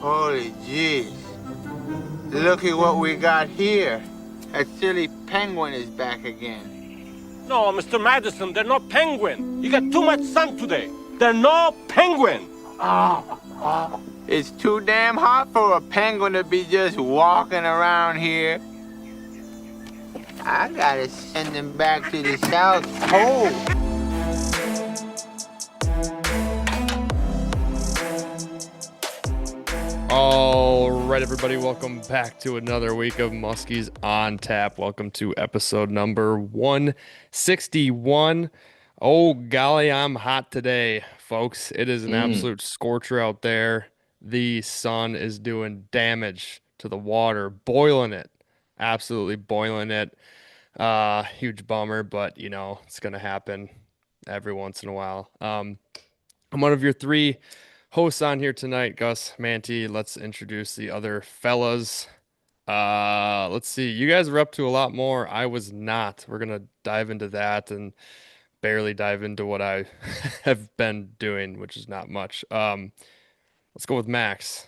Holy jeez. Look at what we got here. That silly penguin is back again. No, Mr. Madison, they're not penguin. You got too much sun today. They're no penguin. It's too damn hot for a penguin to be just walking around here. I gotta send him back to the South Pole. All right, everybody, welcome back to another week of Muskies on Tap. Welcome to episode number 161. Oh, golly, I'm hot today, folks. It is an absolute scorcher out there. The sun is doing damage to the water, boiling it, absolutely boiling it. Huge bummer, but it's going to happen every once in a while. I'm one of your three hosts on here tonight, Gus, Manti. Let's introduce the other fellas. Let's see. You guys were up to a lot more. I was not. We're gonna dive into that and barely dive into what I have been doing, which is not much. Let's go with Max.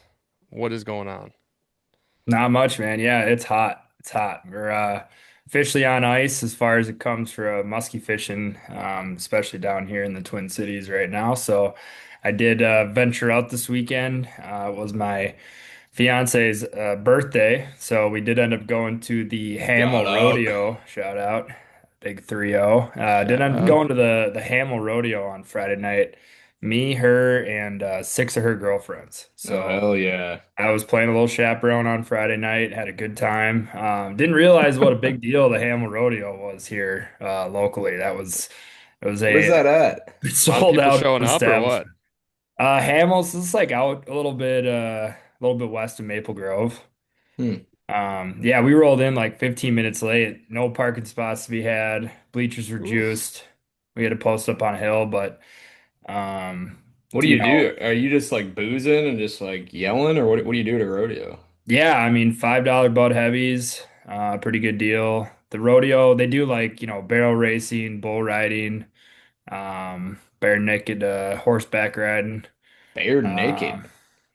What is going on? Not much, man. Yeah, it's hot. It's hot. We're officially on ice as far as it comes for musky fishing, especially down here in the Twin Cities right now. So I did venture out this weekend. It was my fiance's birthday, so we did end up going to the Hamel Shout out. Rodeo. Shout out, big 3-0. Did Shout end up out. going to the Hamel Rodeo on Friday night. Me, her, and six of her girlfriends. Oh, So. hell yeah. I was playing a little chaperone on Friday night, had a good time. Didn't realize what a big deal the Hamel Rodeo was here locally. It was Where's a that at? A lot of sold people out showing up or what? establishment. Hamel's is like out a little bit west of Maple Grove. Hmm. Yeah, we rolled in like 15 minutes late. No parking spots to be had. Bleachers were Oof. juiced. We had to post up on a hill, but um, What do you you know. do? Are you just like boozing and just like yelling, or what do you do at a rodeo? Yeah, I mean, $5 Bud Heavies, pretty good deal. The rodeo, they do like, barrel racing, bull riding, bare naked horseback riding. Bare Uh, naked.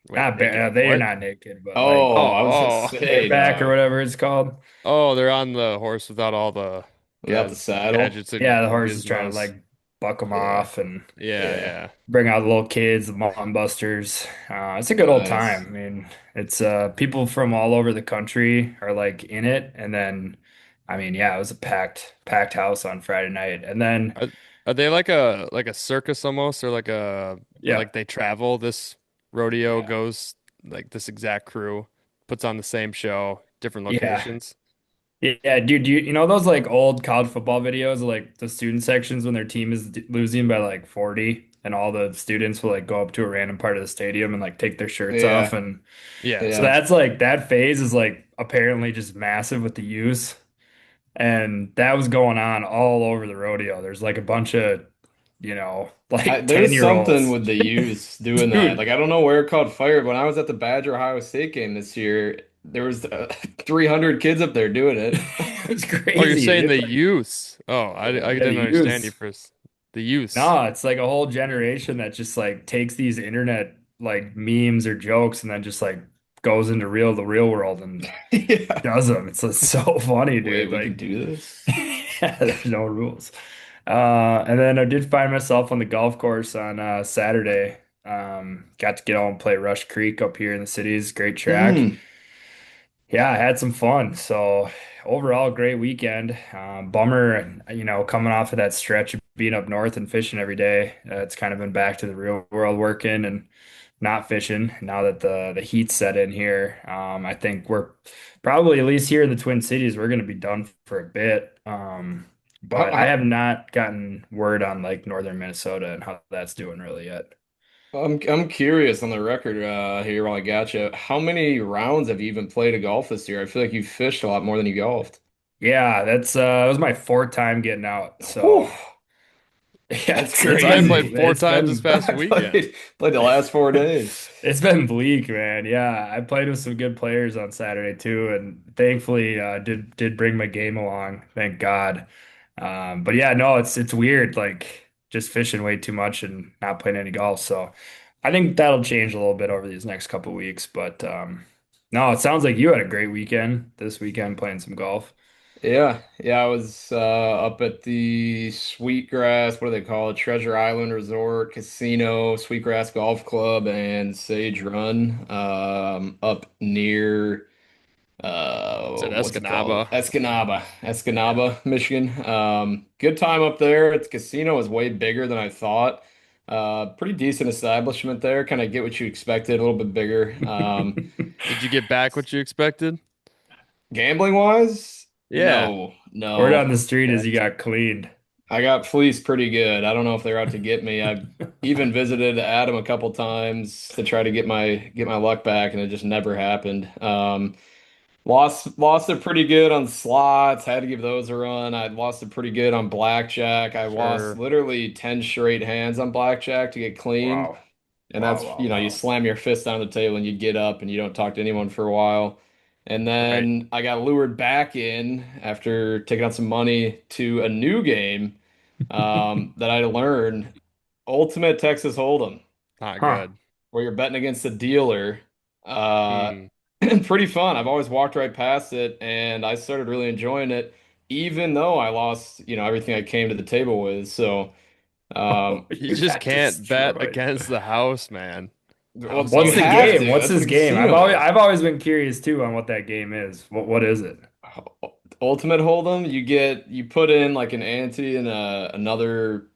Wait, Not they bare, get they are what? not naked, but like Oh, I was gonna Oh, say, bareback or dog. whatever it's called. they're on the horse without all the Without the saddle. gadgets and Yeah, the horse is trying to gizmos. like buck them Yeah. off and Yeah, Yeah. yeah. bring out the little kids, the mom busters. It's a good old time. Nice. I mean, it's people from all over the country are like in it, and then I mean, yeah, it was a packed house on Friday night, and then Are, are they like a circus almost, or yeah, like they travel? This rodeo Yeah. goes like this exact crew puts on the same show, different yeah, locations. yeah, dude, you know those like old college football videos of like the student sections when their team is losing by like 40, and all the students will like go up to a random part of the stadium and like take their shirts off, Yeah. and so Yes. Yeah. that's like that phase is like apparently just massive with the youth. And that was going on all over the rodeo. There's like a bunch of, like There's 10-year something olds. with the youth doing that. Dude, Like, I don't know where it caught fire, but when I was at the Badger Ohio State game this year, there was 300 kids up there doing it. it's Oh, you're crazy. saying It's the like, youth. Oh, I yeah, the didn't understand you youth. first. The youth. No, it's like a whole generation that just like takes these internet like memes or jokes and then just like goes into the real world and Yeah. does them. It's just so funny, Wait, dude. we could Like, do this? yeah, there's no rules. And then I did find myself on the golf course on Saturday. Got to get out and play Rush Creek up here in the cities. Great track. Mm. Yeah, I had some fun. So overall, great weekend. Bummer, coming off of that stretch of being up north and fishing every day. It's kind of been back to the real world working and not fishing now that the heat's set in here. I think we're probably at least here in the Twin Cities, we're going to be done for a bit. How, But I how, have not gotten word on like northern Minnesota and how that's doing really yet. I'm curious on the record here while I got you. How many rounds have you even played of golf this year? I feel like you fished a lot more than you golfed. Yeah, that was my fourth time getting out. Whew, So yeah, that's it's This man crazy. played un four it's times this been past I weekend. played the last 4 days. it's been bleak, man. Yeah, I played with some good players on Saturday too, and thankfully did bring my game along. Thank God. But yeah, no, it's weird, like just fishing way too much and not playing any golf. So I think that'll change a little bit over these next couple weeks, but no, it sounds like you had a great weekend this weekend playing some golf. Yeah, I was up at the Sweetgrass, what do they call it? Treasure Island Resort, Casino, Sweetgrass Golf Club, and Sage Run, up near Is it what's it called? Escanaba? Yeah. Escanaba, Michigan. Good time up there. Its casino is way bigger than I thought. Pretty decent establishment there. Kind of get what you expected, a little bit bigger. Did you get back what you expected? Gambling wise, Yeah. Word no. on the street is Okay. you got cleaned. I got fleeced pretty good. I don't know if they're out to get me. I've even visited Adam a couple times to try to get my luck back, and it just never happened. Lost it pretty good on slots. Had to give those a run. I lost it pretty good on blackjack. I lost Sure. literally 10 straight hands on blackjack to get clean. Wow. And Wow, that's, wow, you wow. slam your fist down the table and you get up and you don't talk to anyone for a while. And Right. then I got lured back in after taking out some money to a new game that I learned, Ultimate Texas Hold'em, Not Huh. good. where you're betting against a dealer. Uh, Hmm. pretty fun. I've always walked right past it, and I started really enjoying it, even though I lost, everything I came to the table with. So, You You just got can't bet destroyed. against the house, man. I'm well, you What's the sorry. have game? to. What's That's what this a game? I've casino always is. I've always been curious too on what that game is. What is it? Ultimate Hold'em, you put in like an ante and another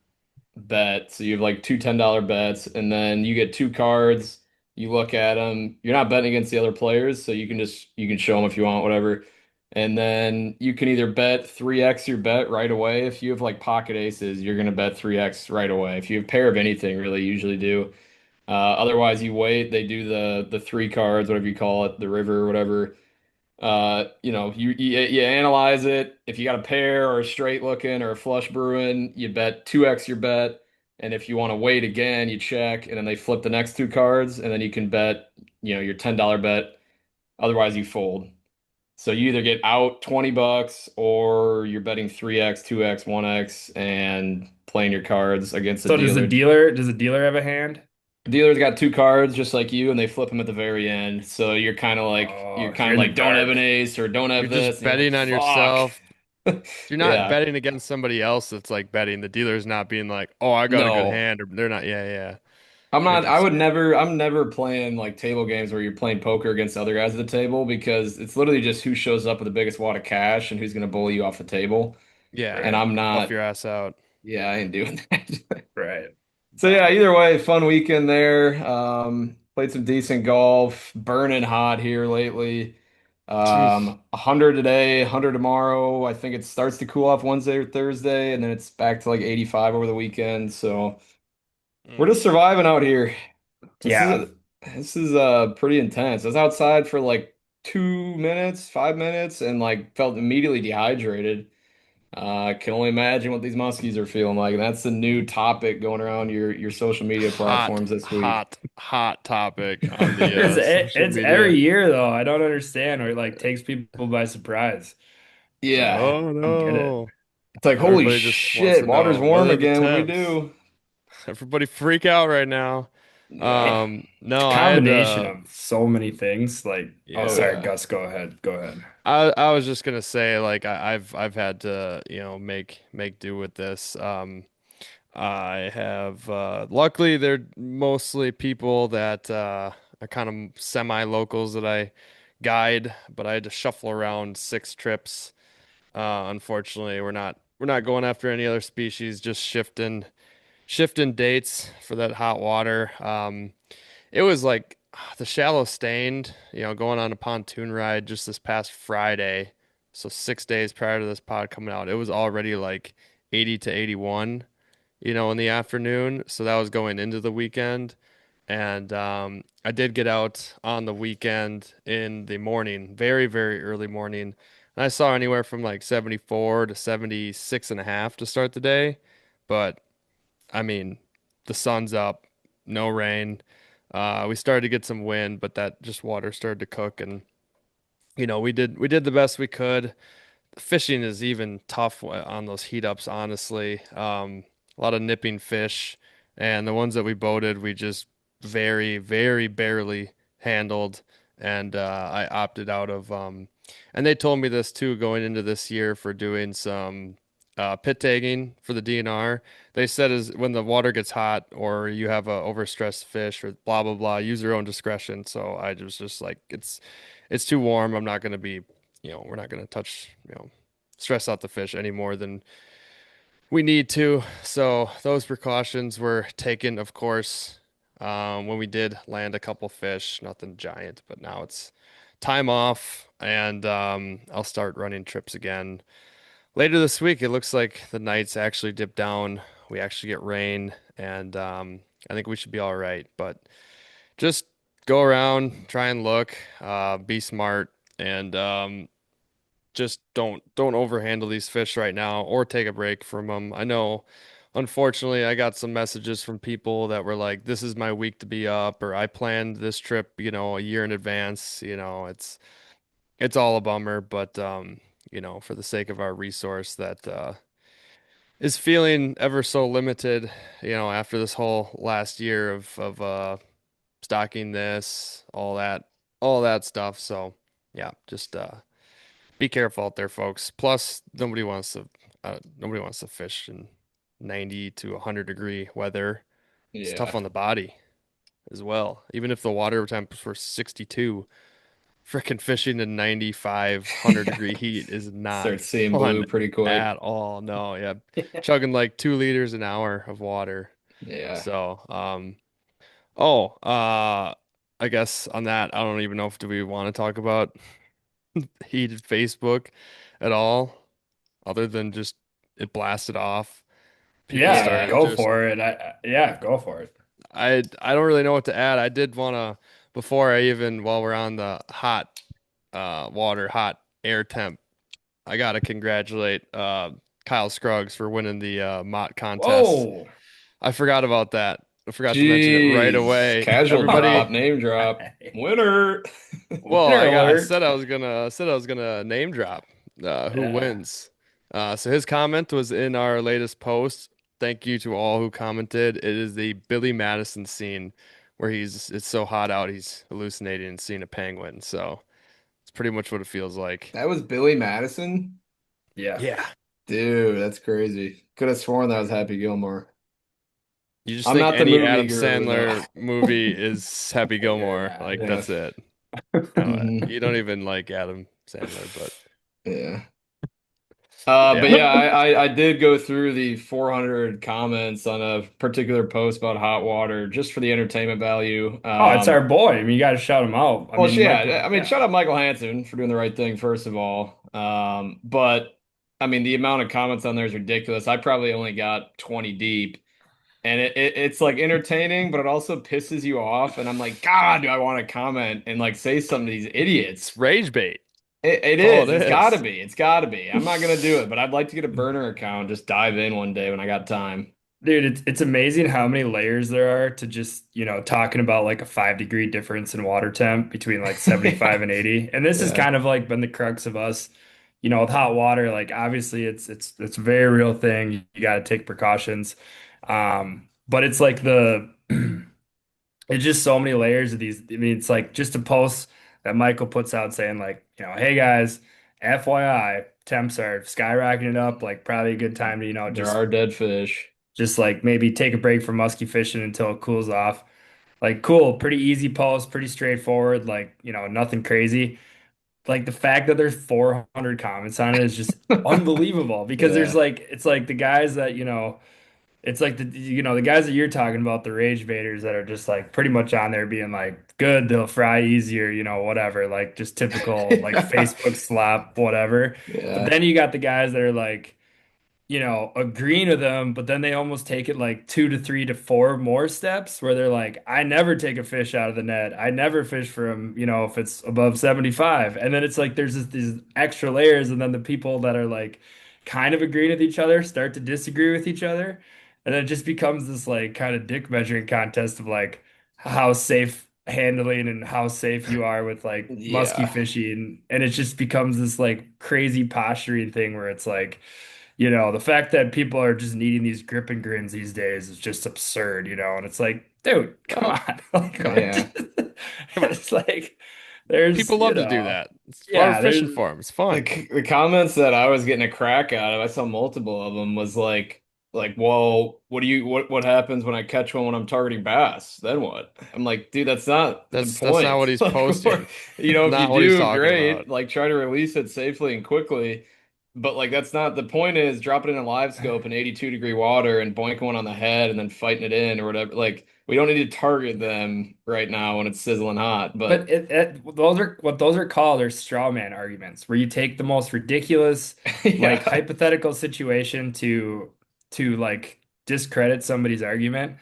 bet. So you have like two $10 bets, and then you get two cards. You look at them. You're not betting against the other players, so you can show them if you want, whatever. And then you can either bet 3x your bet right away. If you have like pocket aces, you're gonna bet 3x right away. If you have a pair of anything, really, you usually do. Otherwise, you wait. They do the three cards, whatever you call it, the river, or whatever. You analyze it. If you got a pair or a straight looking or a flush brewing, you bet 2x your bet. And if you want to wait again, you check, and then they flip the next two cards, and then you can bet, your $10 bet. Otherwise, you fold. So you either get out $20 or you're betting 3x, 2x, 1x, and playing your cards against the So does the dealer. dealer have a hand? Dealer's got two cards just like you, and they flip them at the very end. So you're Oh, kind you're of in the like don't have an dark. ace or don't You're have this, just and you're like, betting on fuck. yourself. You're not Yeah. betting against somebody else that's like betting. The dealer's not being like, "Oh, I got a good No. hand," or they're not. Yeah, yeah. I'm You're not I just would never I'm never playing like table games where you're playing poker against other guys at the table because it's literally just who shows up with the biggest wad of cash and who's gonna bully you off the table. yeah. And Right, I'm Bluff not, your ass out. yeah, I ain't doing that. right. So yeah, No. either way, fun weekend there. Played some decent golf, burning hot here lately. Jeez. 100 today, 100 tomorrow. I think it starts to cool off Wednesday or Thursday, and then it's back to like 85 over the weekend. So we're Mm. just surviving out here. This Yeah. is this is pretty intense. I was outside for like 2 minutes, 5 minutes, and like felt immediately dehydrated. I can only imagine what these muskies are feeling like. And that's the new topic going around your social media Hot, platforms this week. hot, hot topic on the social It's every media. year though. I don't understand, or it like takes people by surprise. It's like Yeah. Oh I don't get it. no. It's like, holy Everybody just wants shit, to water's know what warm are the again. What do we temps? do? Everybody freak out right now. It, Yeah. it's a No, I had combination of so many things. Like, oh, Oh yeah. sorry, yeah. Gus, go ahead. Go ahead. I was just gonna say like I've had to make do with this. I have luckily they're mostly people that are kind of semi-locals that I guide, but I had to shuffle around 6 trips. Unfortunately, we're not going after any other species, just shifting dates for that hot water. It was like the shallow stained, going on a pontoon ride just this past Friday. So 6 days prior to this pod coming out, it was already like 80 to 81, in the afternoon. So that was going into the weekend. And I did get out on the weekend in the morning, very, very early morning. And I saw anywhere from like 74 to 76 and a half to start the day. But I mean, the sun's up, no rain. We started to get some wind, but that just water started to cook, and we did the best we could. Fishing is even tough on those heat ups, honestly. A lot of nipping fish, and the ones that we boated, we just very, very barely handled, and I opted out of. And they told me this too going into this year for doing some pit tagging for the DNR. They said is when the water gets hot or you have a overstressed fish or blah blah blah, use your own discretion. So I was just like, it's too warm. I'm not going to be, we're not going to touch, stress out the fish any more than we need to. So those precautions were taken, of course, when we did land a couple fish, nothing giant, but now it's time off and I'll start running trips again later this week. It looks like the nights actually dip down. We actually get rain and I think we should be all right, but just go around, try and look, be smart and just don't overhandle these fish right now or take a break from them. I know, unfortunately, I got some messages from people that were like, "This is my week to be up," or "I planned this trip, a year in advance." It's all a bummer, but for the sake of our resource that is feeling ever so limited, after this whole last year of stocking this, all that stuff. So yeah, just be careful out there, folks. Plus, nobody wants to fish in 90 to 100-degree weather. It's tough Yeah. on the body as well. Even if the water temps were 62, freaking fishing in 95, 100-degree heat is not Start seeing fun blue pretty quick. at all. No, yeah. Chugging like 2 liters an hour of water. Yeah. So, oh, I guess on that, I don't even know if do we want to talk about heated Facebook at all, other than just it blasted off. People Yeah, started Yeah. go just for it. Yeah, go for it. I don't really know what to add. I did want to before I even while we're on the hot hot air temp, I gotta congratulate Kyle Scruggs for winning the Mott contest. Whoa. I forgot about that. I forgot to mention it right Jeez. away. Casual drop, Everybody, name drop. Winner. well, Winner I alert. said I was gonna name drop who Yeah. wins. So his comment was in our latest post. Thank you to all who commented. It is the Billy Madison scene where it's so hot out he's hallucinating and seeing a penguin. So it's pretty much what it feels like. That was Billy Madison? Yeah. Yeah. Dude, that's crazy. Could have sworn that was Happy Gilmore. You just I'm think not the any movie Adam guru though. Sandler movie is Happy Gilmore. Yeah. Like Yeah. that's it. Mhm. You don't even like Adam Sandler, but Yeah. But yeah. yeah, I did go through the 400 comments on a particular post about hot water just for the entertainment value. Oh, it's our boy. I mean, you got to shout him out. I Well, mean, yeah, Michael. I mean, Yeah. shout out Michael Hansen for doing the right thing, first of all. But I mean, the amount of comments on there is ridiculous. I probably only got 20 deep, and it's like entertaining, but it also pisses you off. And I'm like, God, do I want to comment and like say some of these idiots? It's rage bait. It That's all is. it It's got to is. be. It's got to be. I'm not gonna do it, but I'd like to get a burner account, just dive in one day when I got time. Dude, it's amazing how many layers there are to just, talking about like a 5-degree difference in water temp between like 75 Yeah, and 80. And this has yeah, kind of like been the crux of us, with hot water. Like obviously it's a very real thing. You got to take precautions. But it's like it's just so many layers of these. I mean, it's like just a post that Michael puts out saying like, hey guys, FYI, temps are skyrocketing up, like probably a good time to, there just are dead fish. just like maybe take a break from musky fishing until it cools off. Like, cool, pretty easy post, pretty straightforward, like, nothing crazy. Like the fact that there's 400 comments on it is just unbelievable because there's Yeah, like, it's like the guys that, it's like the guys that you're talking about, the rage baiters that are just like pretty much on there being like, good, they'll fry easier, whatever, like just typical like Facebook slop, whatever. But yeah, then you got the guys that are like, agreeing with them, but then they almost take it like 2 to 3 to 4 more steps where they're like, I never take a fish out of the net. I never fish from, if it's above 75. And then it's like there's these extra layers, and then the people that are like kind of agreeing with each other start to disagree with each other. And then it just becomes this like kind of dick measuring contest of like how safe handling and how safe you are with like musky yeah, fishing. And it just becomes this like crazy posturing thing where it's like, the fact that people are just needing these grip and grins these days is just absurd, and it's like dude, come Oh, on. Like, yeah. what? Come on. It's like, there's, People love to do that. It's what we're yeah, fishing there's, for 'em. It's fun. The comments that I was getting a crack out of, I saw multiple of them, was like, well, what happens when I catch one when I'm targeting bass? Then what? I'm like, dude, that's not the That's not point. what he's Like, posting. if you Not what he's do, talking about. great. Like, try to release it safely and quickly. But like, that's not the point. Is drop it in a live scope in 82-degree water and boink one on the head and then fighting it in or whatever. Like, we don't need to target them right now when it's sizzling hot. but But those are what those are called are straw man arguments, where you take the most ridiculous, like yeah, hypothetical situation to like discredit somebody's argument.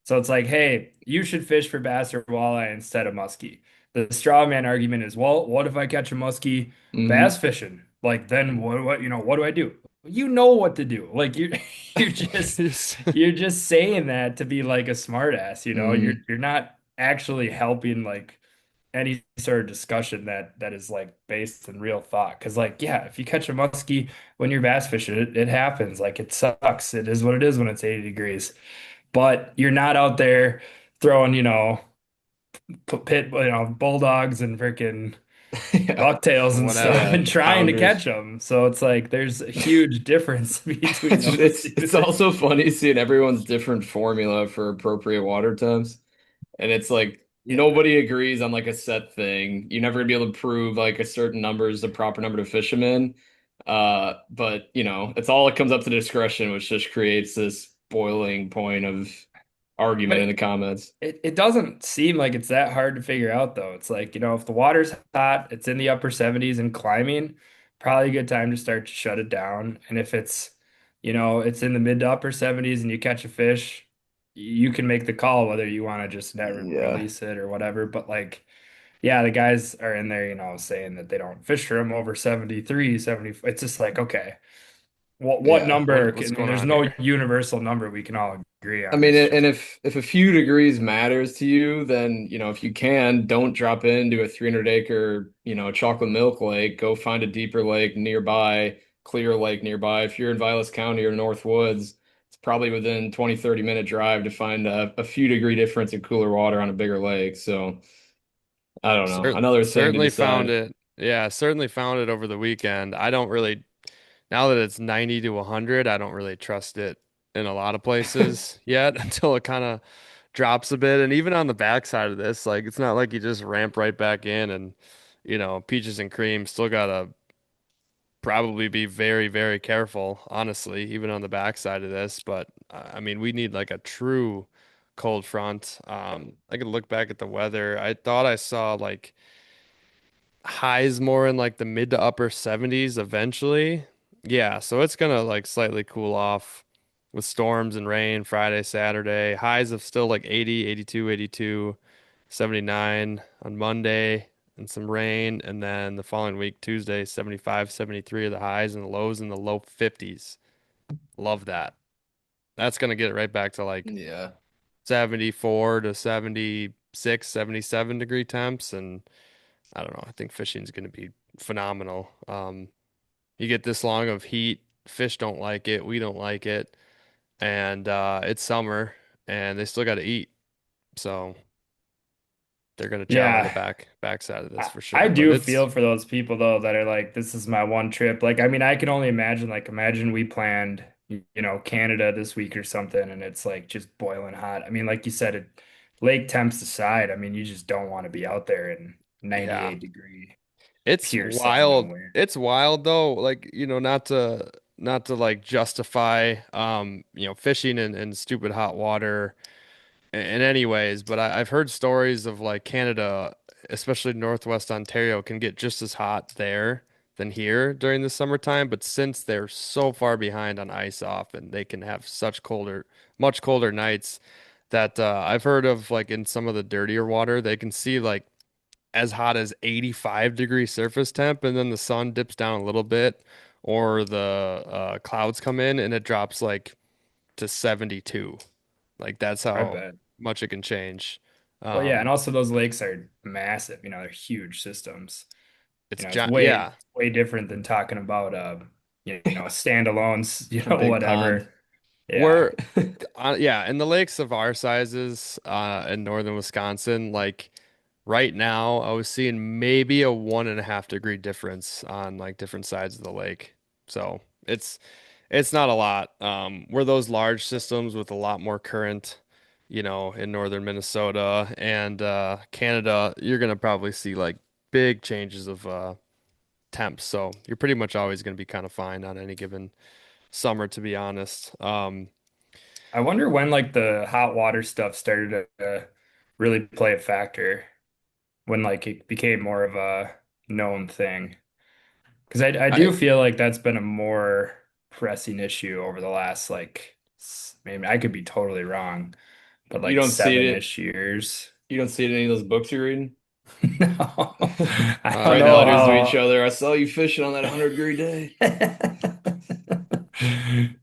So it's like, hey, you should fish for bass or walleye instead of muskie. The straw man argument is, well, what if I catch a muskie bass hmm fishing? Like, then what do I do? You know what to do. Like you're just Just- you're just saying that to be like a smart ass, you know. You're hmm you're not actually helping like any sort of discussion that is like based in real thought. Because like, yeah, if you catch a muskie when you're bass fishing, it happens. Like it sucks. It is what it is when it's 80 degrees. But you're not out there throwing, bulldogs and freaking yeah. bucktails and stuff Whatever. Yeah, and trying to catch pounders. them. So it's like there's a huge difference between those It's two. also funny seeing everyone's different formula for appropriate water temps. And it's like Yeah. nobody agrees on like a set thing. You're never gonna be able to prove like a certain number is the proper number to fish them in. But it's all it comes up to discretion, which just creates this boiling point of But argument in the comments. it doesn't seem like it's that hard to figure out though. It's like, if the water's hot, it's in the upper 70s and climbing, probably a good time to start to shut it down. And if it's in the mid to upper 70s and you catch a fish, you can make the call whether you want to just net Yeah. release it or whatever. But like, yeah, the guys are in there, saying that they don't fish for them over 73, 70. It's just like, okay, what Yeah. number What's going there's on no here? universal number we can all agree I on. mean, It's and just, if a few degrees matters to you, then, if you can, don't drop into a 300-acre, chocolate milk lake. Go find a deeper lake nearby, clear lake nearby. If you're in Vilas County or North Woods, it's probably within 20, 30-minute drive to find a few degree difference in cooler water on a bigger lake. So I don't know. Another thing to Certainly found decide. it. Yeah, certainly found it over the weekend. I don't really, now that it's 90 to 100, I don't really trust it in a lot of places yet until it kind of drops a bit. And even on the backside of this, like it's not like you just ramp right back in and, peaches and cream still gotta probably be very, very careful, honestly, even on the backside of this. But I mean, we need like a true cold front. I could look back at the weather. I thought I saw like highs more in like the mid to upper 70s eventually. Yeah, so it's gonna like slightly cool off with storms and rain Friday, Saturday. Highs of still like 80, 82, 82, 79 on Monday and some rain. And then the following week, Tuesday, 75, 73 are the highs and the lows in the low 50s. Love that. That's gonna get it right back to like Yeah. 74 to 76, 77-degree temps. And I don't know. I think fishing's going to be phenomenal. You get this long of heat, fish don't like it, we don't like it, and it's summer, and they still got to eat, so they're going to chow on the yeah. backside of this I, for I sure. But do it's feel for those people though that are like, this is my one trip. Like, I mean, I can only imagine, like, imagine we planned, Canada this week or something, and it's like just boiling hot. I mean, like you said, lake temps aside, I mean, you just don't want to be out there in yeah, 98-degree it's pure sun and wild. wind. It's wild though. Like not to like justify fishing in stupid hot water in any ways, but I've heard stories of like Canada, especially Northwest Ontario, can get just as hot there than here during the summertime. But since they're so far behind on ice off and they can have much colder nights that I've heard of like in some of the dirtier water, they can see like as hot as 85-degree surface temp, and then the sun dips down a little bit, or the clouds come in and it drops like to 72. Like that's I how bet. much it can change. Well, yeah, and Um, also those lakes are massive, they're huge systems. it's It's giant. way Yeah, way different than talking about standalones, A big pond. whatever. Yeah. We're yeah, in the lakes of our sizes in northern Wisconsin, like right now, I was seeing maybe a 1.5 degree difference on like different sides of the lake. So it's not a lot. We're those large systems with a lot more current, in northern Minnesota and Canada, you're gonna probably see like big changes of temps. So you're pretty much always gonna be kind of fine on any given summer, to be honest. I wonder when like the hot water stuff started to really play a factor, when like it became more of a known thing. Because I do I feel like that's been a more pressing issue over the last like maybe I could be totally wrong, but You like don't see it. 7-ish years. You don't see it in any of those books you're reading. No, I don't I Writing know know. letters to each how. other. I saw you fishing on that 100-degree day. Yeah,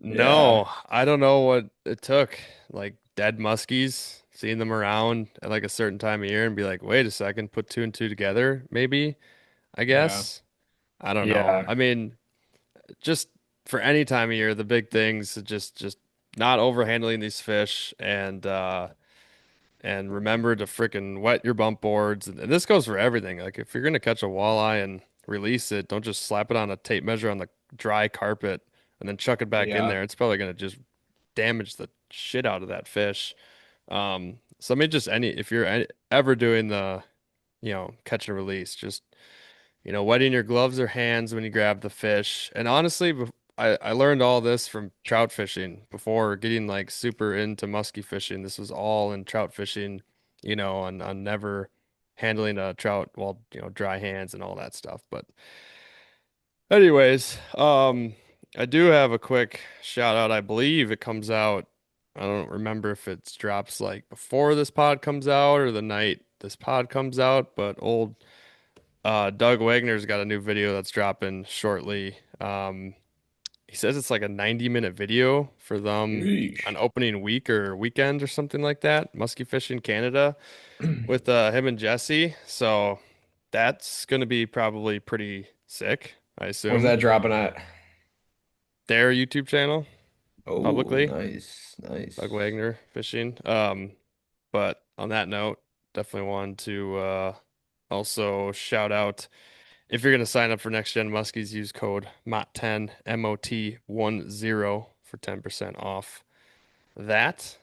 No, I don't know what it took. Like dead muskies, seeing them around at like a certain time of year and be like, wait a second, put two and two together, maybe, I Yeah. guess. I don't know. yeah. I mean, just for any time of year, the big things, just not overhandling these fish and remember to frickin' wet your bump boards. And this goes for everything. Like if you're gonna catch a walleye and release it, don't just slap it on a tape measure on the dry carpet and then chuck it back in Yeah. there. It's probably gonna just damage the shit out of that fish. So I mean, just if you're ever doing the, catch and release, just wetting your gloves or hands when you grab the fish. And honestly, I learned all this from trout fishing before getting like super into musky fishing. This was all in trout fishing, on never handling a trout while, dry hands and all that stuff. But anyways, I do have a quick shout out. I believe it comes out. I don't remember if it drops like before this pod comes out or the night this pod comes out, but old Doug Wagner's got a new video that's dropping shortly. He says it's like a 90-minute video for them Yeesh. on opening week or weekend or something like that. Musky fishing Canada with him and Jesse. So that's gonna be probably pretty sick, I Where's assume. that dropping at? Their YouTube channel Oh, publicly, nice, Doug nice. Wagner fishing. But on that note, definitely wanted to also shout out. If you're going to sign up for Next Gen Muskies, use code MOT10, MOT10 for 10% off that.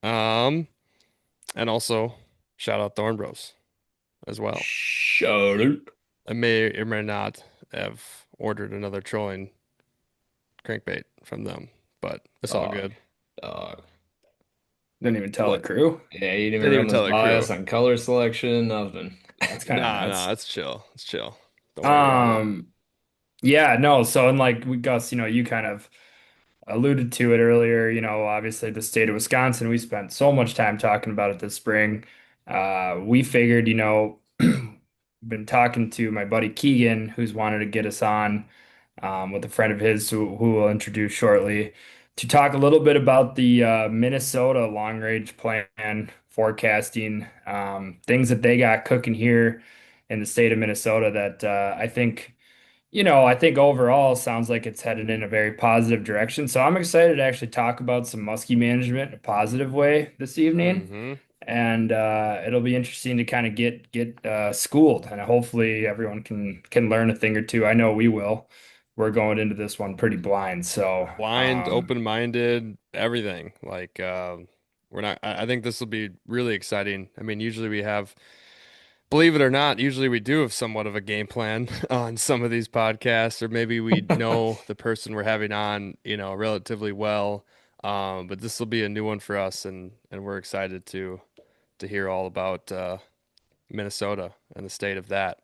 Um, and also shout out Thorne Bros as well. Shout out. I may or may not have ordered another trolling crankbait from them, but it's all Dog. good. Dog. Didn't even tell the What? crew. Yeah, you didn't Didn't even even run this tell the by crew. us on color selection, nothing. That's kind of Nah, nuts. nah, it's chill. It's chill. Don't worry about it. Um, yeah, no. So, and like we Gus, you kind of alluded to it earlier. Obviously the state of Wisconsin, we spent so much time talking about it this spring. We figured, been talking to my buddy Keegan, who's wanted to get us on with a friend of his who we'll introduce shortly to talk a little bit about the Minnesota long range plan forecasting, things that they got cooking here in the state of Minnesota that I think overall sounds like it's headed in a very positive direction. So I'm excited to actually talk about some muskie management in a positive way this evening. Mm-hmm. And it'll be interesting to kind of get schooled, and hopefully everyone can learn a thing or two. I know we will. We're going into this one pretty blind, so Blind, open-minded, everything. Like, we're not, I think this will be really exciting. I mean, usually we have, believe it or not, usually we do have somewhat of a game plan on some of these podcasts, or maybe we know the person we're having on, relatively well. But this will be a new one for us, and we're excited to hear all about Minnesota and the state of that.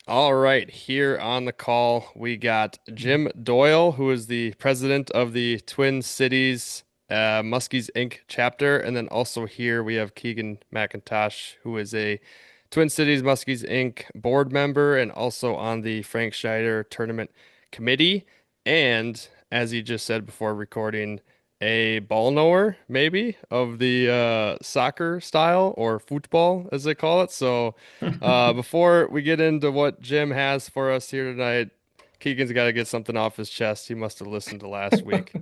All right, here on the call, we got Jim Doyle, who is the president of the Twin Cities Muskies Inc. chapter. And then also here we have Keegan McIntosh, who is a Twin Cities Muskies Inc. board member and also on the Frank Schneider tournament committee. And as he just said before recording, a ball knower, maybe, of the soccer style or football, as they call it. So, before we get into what Jim has for us here tonight, Keegan's got to get something off his chest. He must have listened to last week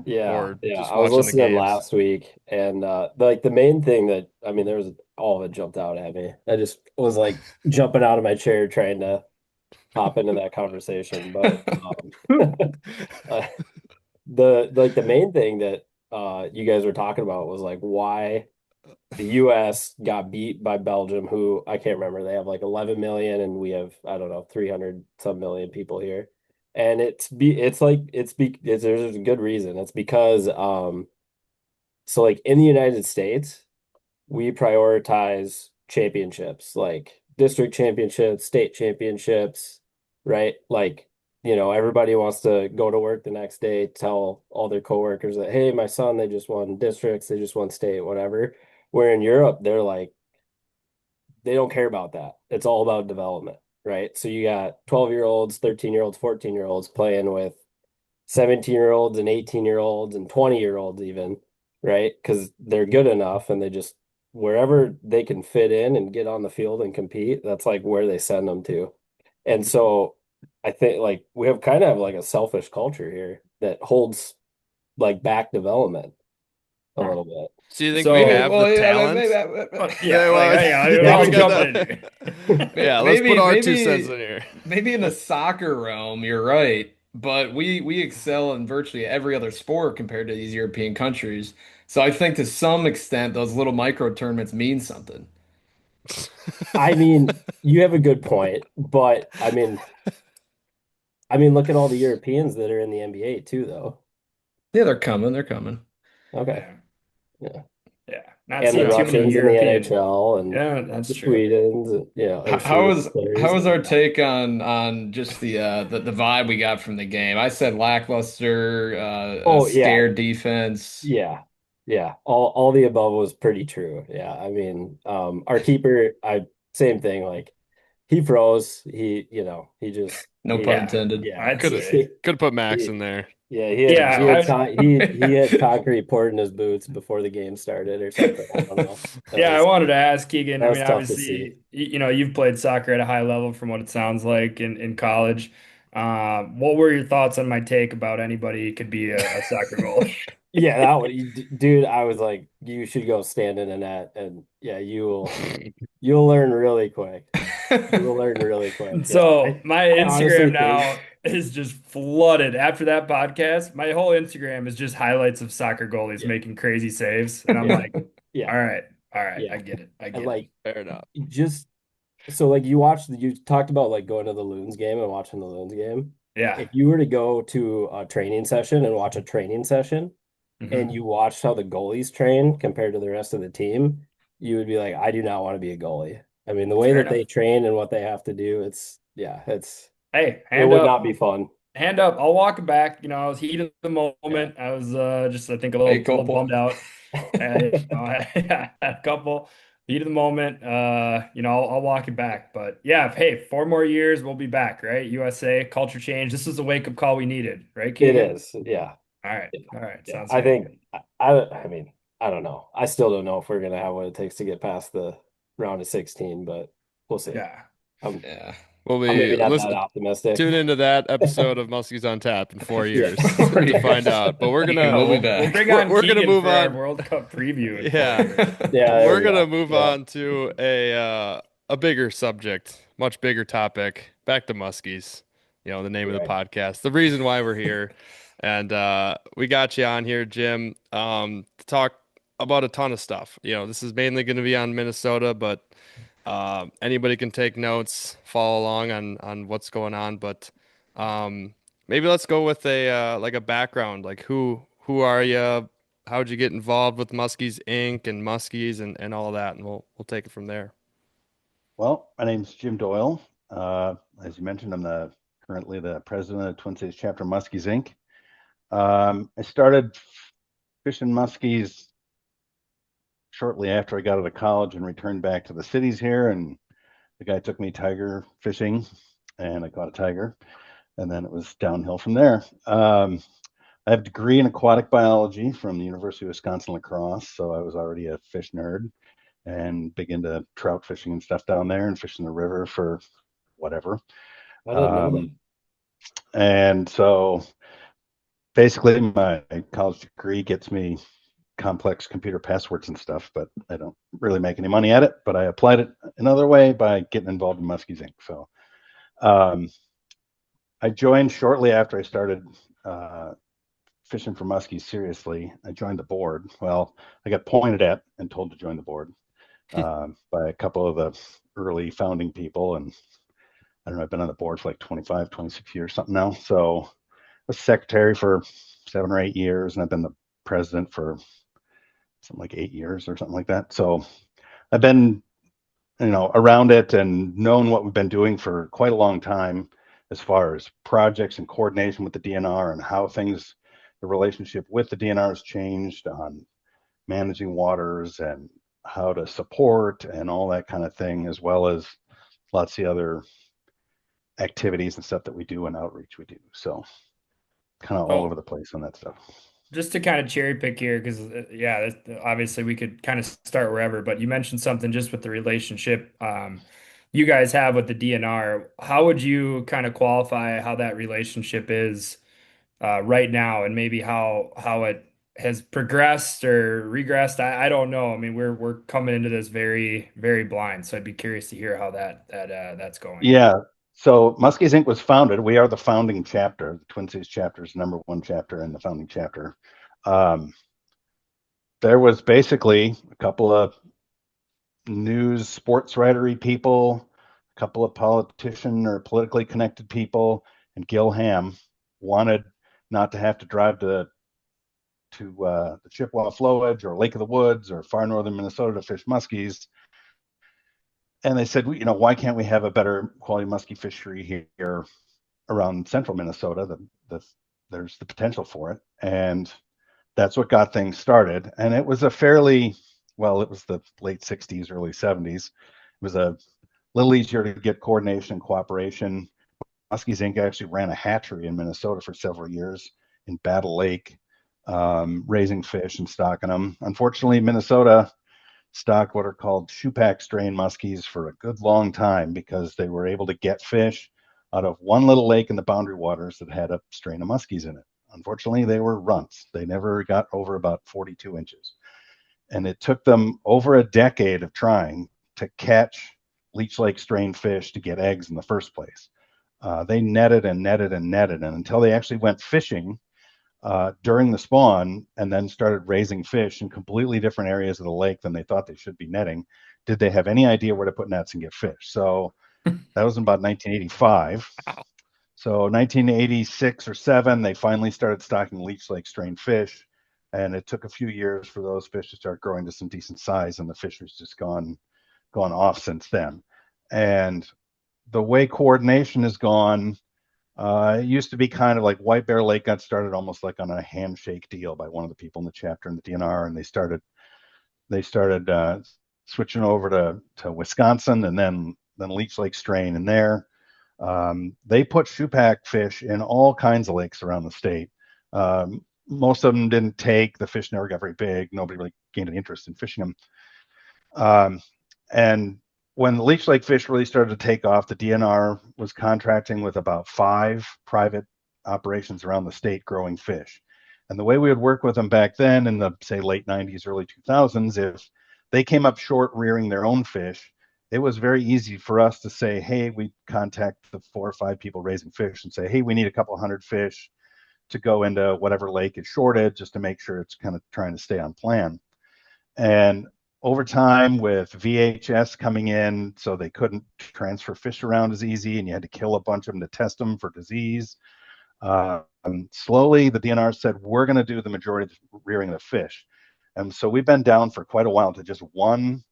Yeah, or yeah. just I was watching the listening games. last week, and like the main thing that I mean, there was all of it jumped out at me. I just was like jumping out of my chair trying to hop into that conversation. But uh, the main thing that you guys were talking about was like why the US got beat by Belgium, who I can't remember. They have like 11 million, and we have, I don't know, 300 some million people here. And there's a good reason. It's because so like in the United States, we prioritize championships, like district championships, state championships, right? Like, everybody wants to go to work the next day, tell all their coworkers that, hey, my son, they just won districts, they just won state, whatever. Where in Europe, they're like, they don't care about that. It's all about development, right? So you got 12-year-olds, 13-year-olds, 14-year-olds playing with 17-year-olds and 18-year-olds and 20-year-olds even, right? Because they're good enough and they just wherever they can fit in and get on the field and compete, that's like where they send them to. And so I think like we have kind of like a selfish culture here that holds like back development a little bit. So you think So- we Maybe, have well, the yeah, talent? Yeah, well, hang on, yeah, I'm we got jumping that. in here. Yeah, let's put our 2 cents in here. Maybe in the soccer realm, you're right, but we excel in virtually every other sport compared to these European countries. So I think to some extent those little micro tournaments mean something. I mean, you have a good point, but I mean, look at all the Europeans that are in the NBA too, though. Yeah, they're coming. They're coming. Okay. Yeah. Yeah. Yeah. Not And the seeing too many Russians in the European. NHL and Yeah, that's the true. Swedes, and, or How Swedish was players. how was our take on just the vibe we got from the game? I said lackluster, Oh, yeah. scared defense. Yeah. Yeah. All the above was pretty true. Yeah. I mean, our keeper, same thing. Like he froze. He just No pun Yeah. intended. yeah. I'd Could say. could put Max in there. Yeah, Yeah, he had concrete poured in his boots before the game started or something. I don't know. I wanted to ask Keegan. that I was mean, tough to see. obviously, you've played soccer at a high level from what it sounds like in college. What were your thoughts on my take about anybody could be a soccer goalie? Yeah, that one, dude. I was like, you should go stand in a net, and yeah, you'll learn really quick. You'll learn really quick. So Yeah, my I honestly Instagram now think, is just flooded after that podcast. My whole Instagram is just highlights of soccer goalies Yeah. making crazy saves, and I'm Yeah. like, yeah, all right, yeah, I get it, I and get it. like Fair enough. just so like you talked about like going to the Loons game and watching the Loons game. Yeah. If you were to go to a training session and watch a training session, Mhm. and you watched how the goalies train compared to the rest of the team, you would be like, I do not want to be a goalie. I mean, the way Fair that they enough. train and what they have to do, Hey, it hand would up. not be fun. Hand up. I'll walk it back. I was heat of the moment. I was just, I think, a Hey, little couple. bummed out. I had a couple heat of the moment. I'll walk it back. But yeah, hey, 4 more years, we'll be back, right? USA culture change. This is the wake up call we needed, right, It Keegan? is. Yeah. All right. Yeah. All right. Yeah. Sounds I good. think I mean, I don't know. I still don't know if we're gonna have what it takes to get past the round of 16, but we'll see. Yeah. I'm, Yeah. We'll I'm maybe be not that listen. optimistic. Tune into that episode of Muskies on Tap in 4 years Yeah. to find out. But we're gonna We'll be We'll back. bring on We're gonna Keegan move for our on. World Cup preview. in 4 Yeah. years. Yeah, there We're we gonna go. move Yeah. on to a bigger subject, much bigger topic. Back to Muskies, the name of the podcast, the reason why we're here, and we got you on here, Jim, to talk about a ton of stuff. This is mainly going to be on Minnesota, but anybody can take notes, follow along on what's going on. But maybe let's go with a background, like who are you? How'd you get involved with Muskies Inc. and Muskies and all that, and we'll take it from there. Well, my name's Jim Doyle. As you mentioned, I'm currently the president of Twin Cities Chapter Muskies Inc. I started fishing muskies shortly after I got out of college and returned back to the cities here. And the guy took me tiger fishing, and I caught a tiger, and then it was downhill from there. I have a degree in aquatic biology from the University of Wisconsin La Crosse, so I was already a fish nerd and big into trout fishing and stuff down there and fishing the river for whatever. I didn't know that. And so basically my college degree gets me complex computer passwords and stuff, but I don't really make any money at it. But I applied it another way by getting involved in Muskies Inc. So I joined shortly after I started fishing for muskies seriously. I joined the board. Well, I got pointed at and told to join the board by a couple of the early founding people. And I don't know, I've been on the board for like 25, 26 years, something now. So I was secretary for 7 or 8 years, and I've been the president for something like 8 years or something like that. So I've been, around it and known what we've been doing for quite a long time as far as projects and coordination with the DNR and how things, the relationship with the DNR has changed on managing waters and how to support and all that kind of thing, as well as lots of the other activities and stuff that we do and outreach we do. So kind of all over the place on that stuff. Just to kind of cherry pick here, because obviously we could kind of start wherever, but you mentioned something just with the relationship you guys have with the DNR. How would you kind of qualify how that relationship is right now, and maybe how it has progressed or regressed? I don't know. I mean, we're coming into this very, very blind, so I'd be curious to hear how that's going. Yeah. So Muskies Inc. was founded. We are the founding chapter. The Twin Cities chapter is #1 chapter and the founding chapter. There was basically a couple of news sports writery people, a couple of politician or politically connected people, and Gil Ham wanted not to have to drive to the Chippewa Flowage or Lake of the Woods or far northern Minnesota to fish muskies. And they said, why can't we have a better quality muskie fishery here around central Minnesota? There's the potential for it. And that's what got things started. And it was it was the late 60s, early 70s. It was a little easier to get coordination and cooperation. Muskies Inc. actually ran a hatchery in Minnesota for several years in Battle Lake, raising fish and stocking them. Unfortunately, Minnesota stocked what are called shoepack strain muskies for a good long time because they were able to get fish out of one little lake in the boundary waters that had a strain of muskies in it. Unfortunately, they were runts. They never got over about 42 inches. And it took them over a decade of trying to catch Leech Lake strain fish to get eggs in the first place. They netted and netted and netted, and until they actually went fishing during the spawn and then started raising fish in completely different areas of the lake than they thought they should be netting, did they have any idea where to put nets and get fish. So that was in about 1985. So 1986 or 7, they finally started stocking Leech Lake strain fish, and it took a few years for those fish to start growing to some decent size, and the fishery's just gone off since then. And the way coordination has gone, it used to be kind of like White Bear Lake got started almost like on a handshake deal by one of the people in the chapter in the DNR, and they started switching over to Wisconsin and then Leech Lake strain in there. They put shoepack fish in all kinds of lakes around the state. Most of them didn't take. The fish never got very big. Nobody really gained an interest in fishing them. And when the Leech Lake fish really started to take off, the DNR was contracting with about 5 private operations around the state growing fish. And the way we would work with them back then in the, say, late 90s, early 2000s, if they came up short rearing their own fish, it was very easy for us to say, hey, we contact the 4 or 5 people raising fish and say, hey, we need a couple hundred fish to go into whatever lake is shorted, just to make sure it's kind of trying to stay on plan. And over time, with VHS coming in, so they couldn't transfer fish around as easy, and you had to kill a bunch of them to test them for disease. Slowly, the DNR said, we're going to do the majority of the rearing of the fish. And so we've been down for quite a while to just one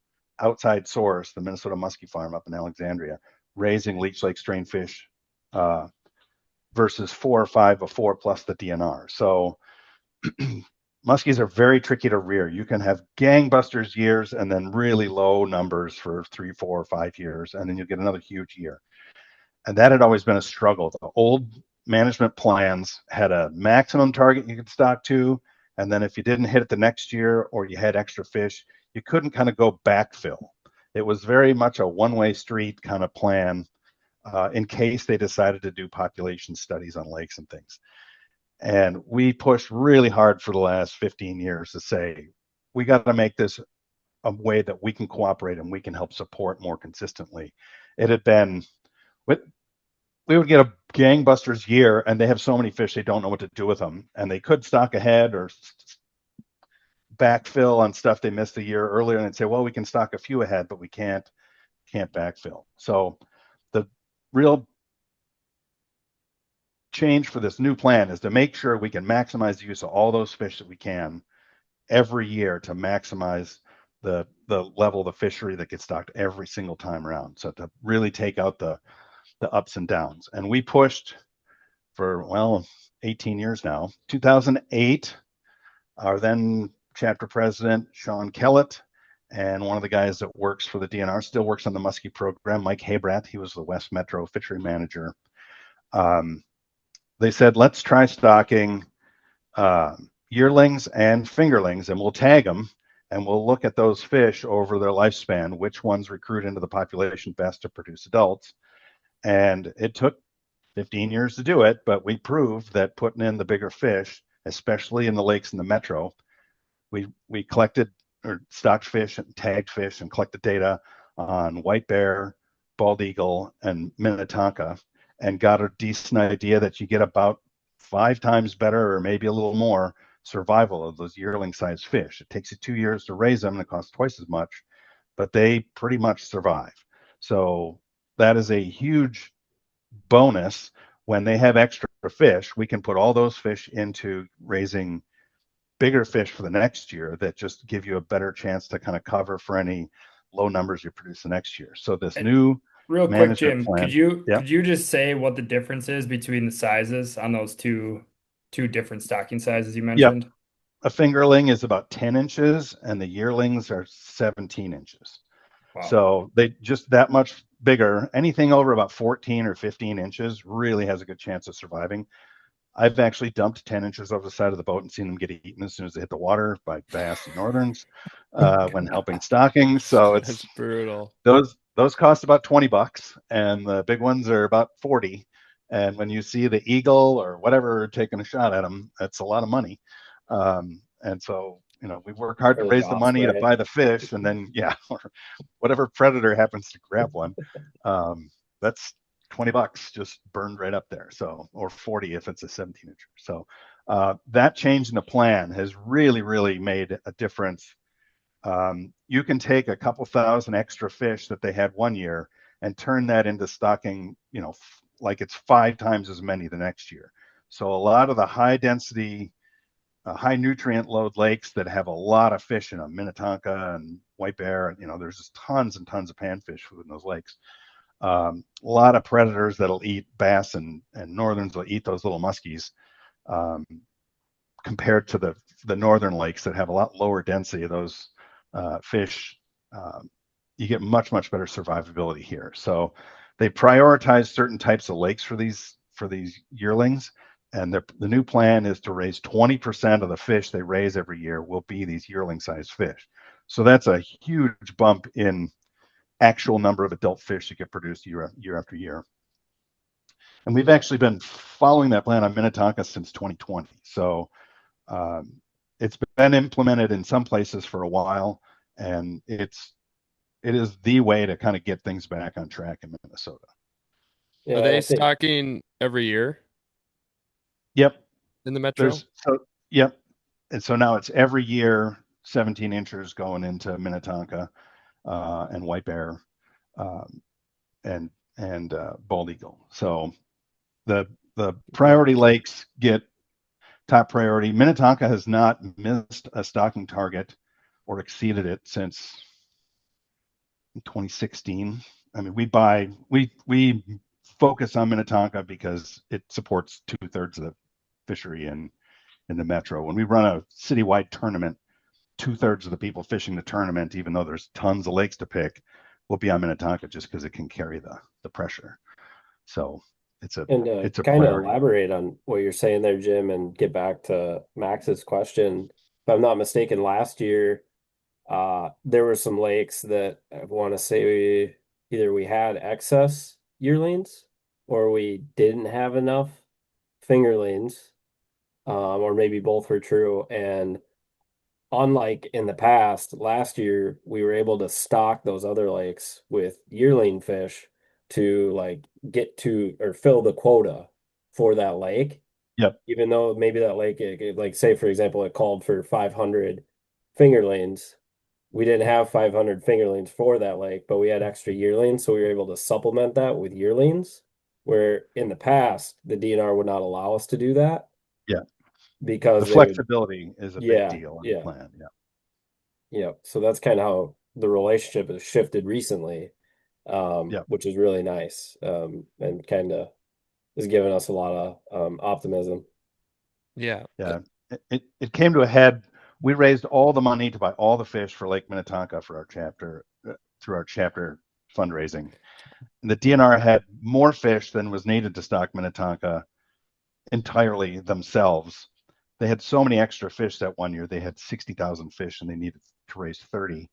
outside source, the Minnesota Muskie Farm up in Alexandria, raising Leech Lake strain fish versus 4 or 5 before plus the DNR. So muskies are very tricky to rear. You can have gangbusters years and then really low numbers for 3, 4, or 5 years, and then you get another huge year. And that had always been a struggle. The old management plans had a maximum target you could stock to, and then if you didn't hit it the next year or you had extra fish, you couldn't kind of go backfill. It was very much a one-way street kind of plan in case they decided to do population studies on lakes and things. And we pushed really hard for the last 15 years to say, we got to make this a way that we can cooperate and we can help support more consistently. It had been, we would get a gangbusters year and they have so many fish they don't know what to do with them, and they could stock ahead or backfill on stuff they missed a year earlier, and they'd say, well, we can stock a few ahead, but we can't backfill. So the real change for this new plan is to make sure we can maximize the use of all those fish that we can every year to maximize the level of the fishery that gets stocked every single time around. So to really take out the ups and downs. And we pushed for, well, 18 years now. 2008, our then chapter president, Sean Kellett, and one of the guys that works for the DNR, still works on the musky program, Mike Habrath, he was the West Metro fishery manager. They said, let's try stocking yearlings and fingerlings, and we'll tag them, and we'll look at those fish over their lifespan, which ones recruit into the population best to produce adults. And it took 15 years to do it, but we proved that putting in the bigger fish, especially in the lakes in the metro, we collected or stocked fish and tagged fish and collected data on white bear, bald eagle, and Minnetonka, and got a decent idea that you get about 5 times better or maybe a little more survival of those yearling sized fish. It takes you 2 years to raise them and it costs twice as much, but they pretty much survive. So that is a huge bonus. When they have extra fish, we can put all those fish into raising bigger fish for the next year that just give you a better chance to kind of cover for any low numbers you produce the next year. So this new real quick, Jim, plan, could you just say what the difference is between the sizes on ththose two different stocking sizes you mentioned? Yep. A fingerling is about 10 inches and the yearlings are 17 inches. Wow. So they just that much bigger. Anything over about 14 or 15 inches really has a good chance of surviving. I've actually dumped 10 inches over the side of the boat and seen them get eaten as soon as they hit the water by bass and northerns when helping stocking. So it's brutal. Those cost about $20 and the big ones are about 40. And when you see the eagle or whatever taking a shot at them, that's a lot of money. And so, we work hard to raise the money to buy the fish, and then, or whatever predator happens to grab one, that's $20 just burned right up there. So, or 40 if it's a 17 incher. So that change in the plan has really, really made a difference. You can take a couple thousand extra fish that they had one year and turn that into stocking, like it's 5 times as many the next year. So a lot of the high density, high nutrient load lakes that have a lot of fish in them, Minnetonka and white bear, there's just tons and tons of panfish in those lakes. A lot of predators that'll eat bass and northerns will eat those little muskies, compared to the northern lakes that have a lot lower density of those fish. You get much better survivability here. So they prioritize certain types of lakes for these yearlings, and the new plan is to raise 20% of the fish they raise every year will be these yearling sized fish. So that's a huge bump in actual number of adult fish that get produced year after year. And we've actually been following that plan on Minnetonka since 2020. So it's been implemented in some places for a while, and it is the way to kind of get things back on track in Minnesota. Are they stocking every year? Yep. In the metro? Yep. And so now it's every year 17 inchers going into Minnetonka and white bear and bald eagle. So the priority lakes get top priority. Minnetonka has not missed a stocking target or exceeded it since 2016. I mean, we focus on Minnetonka because it supports 2/3 of the fishery in the metro. When we run a citywide tournament, 2/3 of the people fishing the tournament, even though there's tons of lakes to pick, will be on Minnetonka just because it can carry the pressure. So And it's a kind of priority. elaborate on what you're saying there, Jim, and get back to Max's question. If I'm not mistaken, last year, there were some lakes that I want to say either we had excess yearlings or we didn't have enough fingerlings, or maybe both were true. And unlike in the past, last year we were able to stock those other lakes with yearling fish to like get to or fill the quota for that lake. Yep. Even though maybe that lake, like say for example, it called for 500 fingerlings. We didn't have 500 fingerlings for that lake, but we had extra yearlings, so we were able to supplement that with yearlings. Where in the past, the DNR would not allow us to do that Yeah. The because they would, flexibility is a big yeah, deal in the yeah. plan. Yeah. Yeah, so that's kind of how the relationship has shifted recently, Yeah. which is really nice, and kind of has given us a lot of optimism. Yeah. Yeah. It came to a head. We raised all the money to buy all the fish for Lake Minnetonka for our chapter through our chapter fundraising. And the DNR had more fish than was needed to stock Minnetonka entirely themselves. They had so many extra fish that one year. They had 60,000 fish and they needed to raise 30.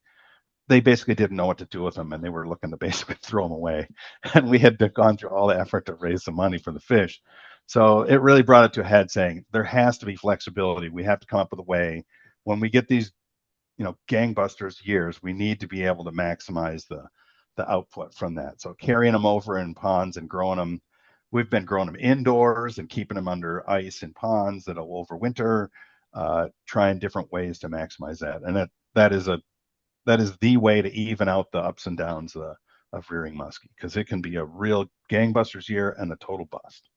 They basically didn't know what to do with them and they were looking to basically throw them away. And we had gone through all the effort to raise some money for the fish. So it really brought it to a head saying there has to be flexibility. We have to come up with a way when we get these, gangbusters years, we need to be able to maximize the output from that. So carrying them over in ponds and growing them, we've been growing them indoors and keeping them under ice in ponds that'll overwinter, trying different ways to maximize that. And that is the way to even out the ups and downs of rearing muskie, because it can be a real gangbusters year and a total bust.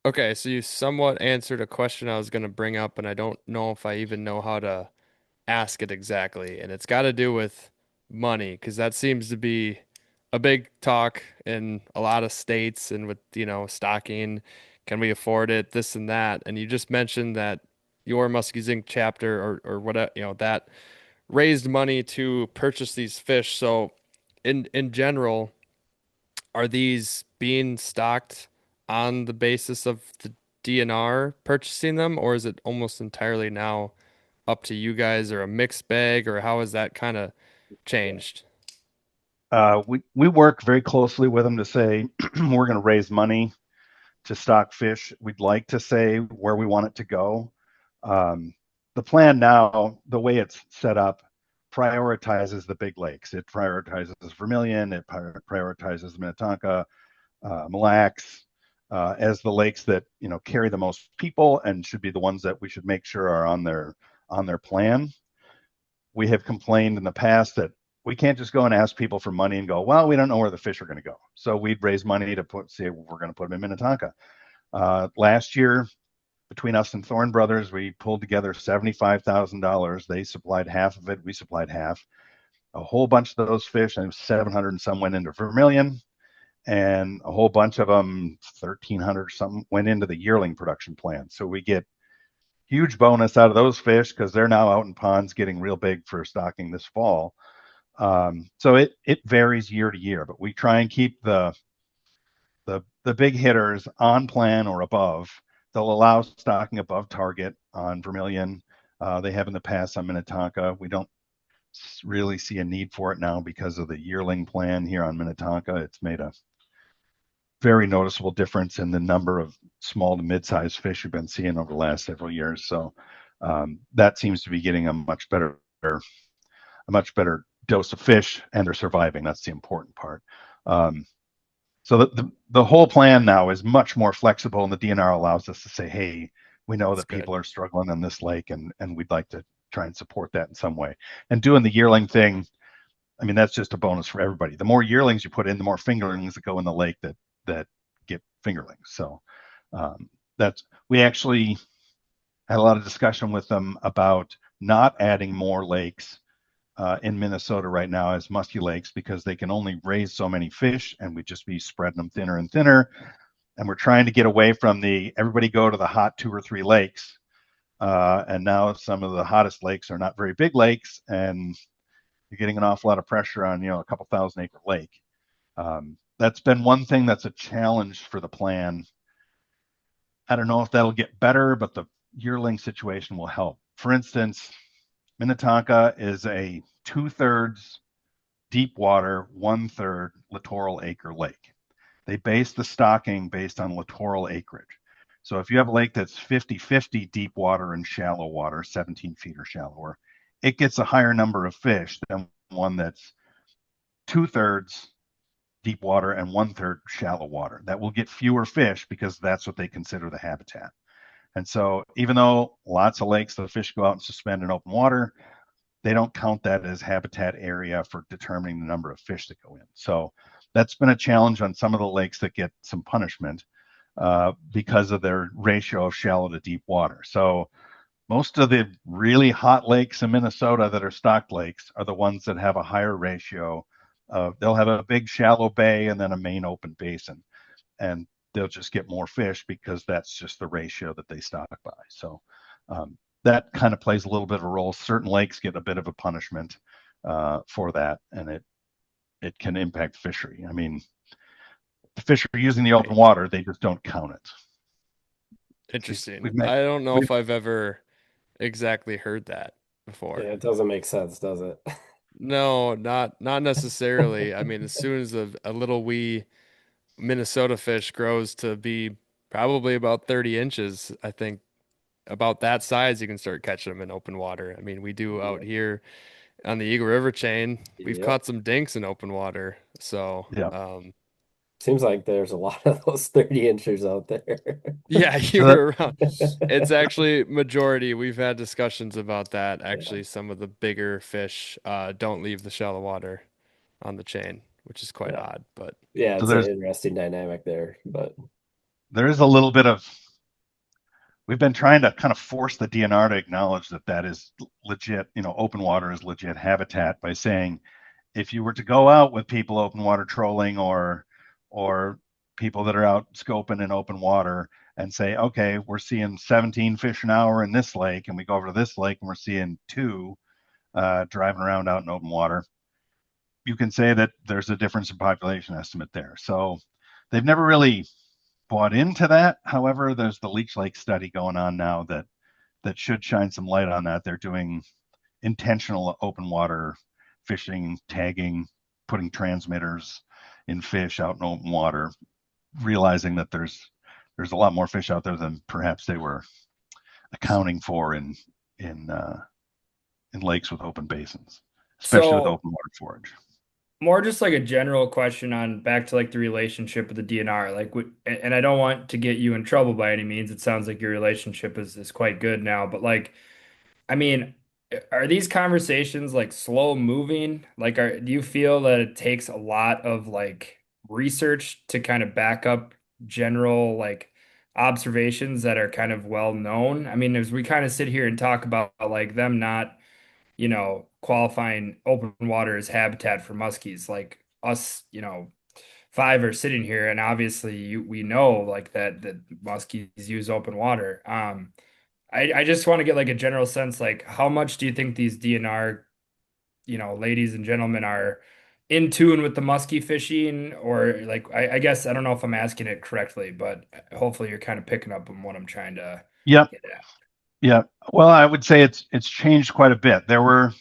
Okay, so you somewhat answered a question I was going to bring up, and I don't know if I even know how to ask it exactly. And it's got to do with money, because that seems to be a big talk in a lot of states and with, stocking. Can we afford it? This and that. And you just mentioned that your Muskies Inc. chapter or whatever, that raised money to purchase these fish. So in general, are these being stocked on the basis of the DNR purchasing them, or is it almost entirely now up to you guys, or a mixed bag, or how has that kind of changed? We work very closely with them to say we're going to raise money to stock fish. We'd like to say where we want it to go. The plan now, the way it's set up, prioritizes the big lakes. It prioritizes Vermilion. It prioritizes Minnetonka, Mille Lacs, as the lakes that carry the most people and should be the ones that we should make sure are on their plan. We have complained in the past that we can't just go and ask people for money and go, well, we don't know where the fish are going to go. So we'd raise money to say we're going to put them in Minnetonka. Last year, between us and Thorne Brothers, we pulled together $75,000. They supplied half of it. We supplied half. A whole bunch of those fish, and 700 and some went into Vermilion, and a whole bunch of them, 1,300 something, went into the yearling production plan. So we get huge bonus out of those fish because they're now out in ponds getting real big for stocking this fall. So it varies year to year, but we try and keep the big hitters on plan or above. They'll allow stocking above target on Vermilion. They have in the past on Minnetonka. We don't really see a need for it now because of the yearling plan here on Minnetonka. It's made a very noticeable difference in the number of small to mid-sized fish we've been seeing over the last several years. So that seems to be getting a much better dose of fish, and they're surviving. That's the important part. So the whole plan now is much more flexible, and the DNR allows us to say, hey, we know that people are struggling on this lake, and we'd like to try and support that in some way. And doing the yearling thing, I mean, that's just a bonus for everybody. The more yearlings you put in, the more fingerlings that go in the lake that get fingerlings. So we actually had a lot of discussion with them about not adding more lakes in Minnesota right now as musky lakes, because they can only raise so many fish, and we'd just be spreading them thinner and thinner. And we're trying to get away from everybody go to the hot 2 or 3 lakes. And now some of the hottest lakes are not very big lakes, and you're getting an awful lot of pressure on a couple thousand acre lake. that's been one thing that's a challenge for the plan. I don't know if that'll get better, but the yearling situation will help. For instance, Minnetonka is a 2/3 deep water, 1/3 littoral acre lake. They base the stocking based on littoral acreage. So if you have a lake that's 50-50 deep water and shallow water, 17 feet or shallower, it gets a higher number of fish than one that's 2/3 deep water and 1/3 shallow water. That will get fewer fish because that's what they consider the habitat. And so even though lots of lakes, the fish go out and suspend in open water, they don't count that as habitat area for determining the number of fish that go in. So that's been a challenge on some of the lakes that get some punishment because of their ratio of shallow to deep water. So most of the really hot lakes in Minnesota that are stocked lakes are the ones that have a higher ratio of, they'll have a big shallow bay and then a main open basin. And they'll just get more fish because that's just the ratio that they stock by. So that kind of plays a little bit of a role. Certain lakes get a bit of a punishment for that, and it can impact fishery. I mean, the fish are using the open water, they just don't count it. Interesting. I don't know if I've ever exactly heard that before. Yeah, it doesn't make sense, does it? No, not necessarily. I mean, as soon as a little wee Minnesota fish grows to be probably about 30 inches, I think about that size, you can start catching them in open water. I mean, we do out here on the Eagle River chain, we've caught some dinks in open water. So, seems like there's a lot of those 30 inchers out there. Yeah, you were around. It's actually majority. We've had discussions about that. Actually, some of the bigger fish don't leave the shallow water on the chain, which is quite odd. But yeah, it's an interesting dynamic there. But there is a little bit of, we've been trying to kind of force the DNR to acknowledge that that is legit, open water is legit habitat by saying, if you were to go out with people open water trolling or people that are out scoping in open water and say, okay, we're seeing 17 fish an hour in this lake, and we go over to this lake and we're seeing 2 driving around out in open water, you can say that there's a difference in population estimate there. So they've never really bought into that. However, there's the Leech Lake study going on now that should shine some light on that. They're doing intentional open water fishing, tagging, putting transmitters in fish out in open water, realizing that there's a lot more fish out there than perhaps they were accounting for in lakes with open basins, especially with open water forage. More just like a general question on back to like the relationship with the DNR, like, and I don't want to get you in trouble by any means. It sounds like your relationship is quite good now, but like, I mean, are these conversations like slow moving? Like, do you feel that it takes a lot of like research to kind of back up general like observations that are kind of well known? I mean, as we kind of sit here and talk about like them not, qualifying open water as habitat for muskies, like us, 5 are sitting here, and obviously we know like that muskies use open water. I just want to get like a general sense, like how much do you think these DNR, ladies and gentlemen are in tune with the muskie fishing, or like I guess I don't know if I'm asking it correctly, but hopefully you're kind of picking up on what I'm trying to get at. Yeah. Well, I would say it's changed quite a bit. There were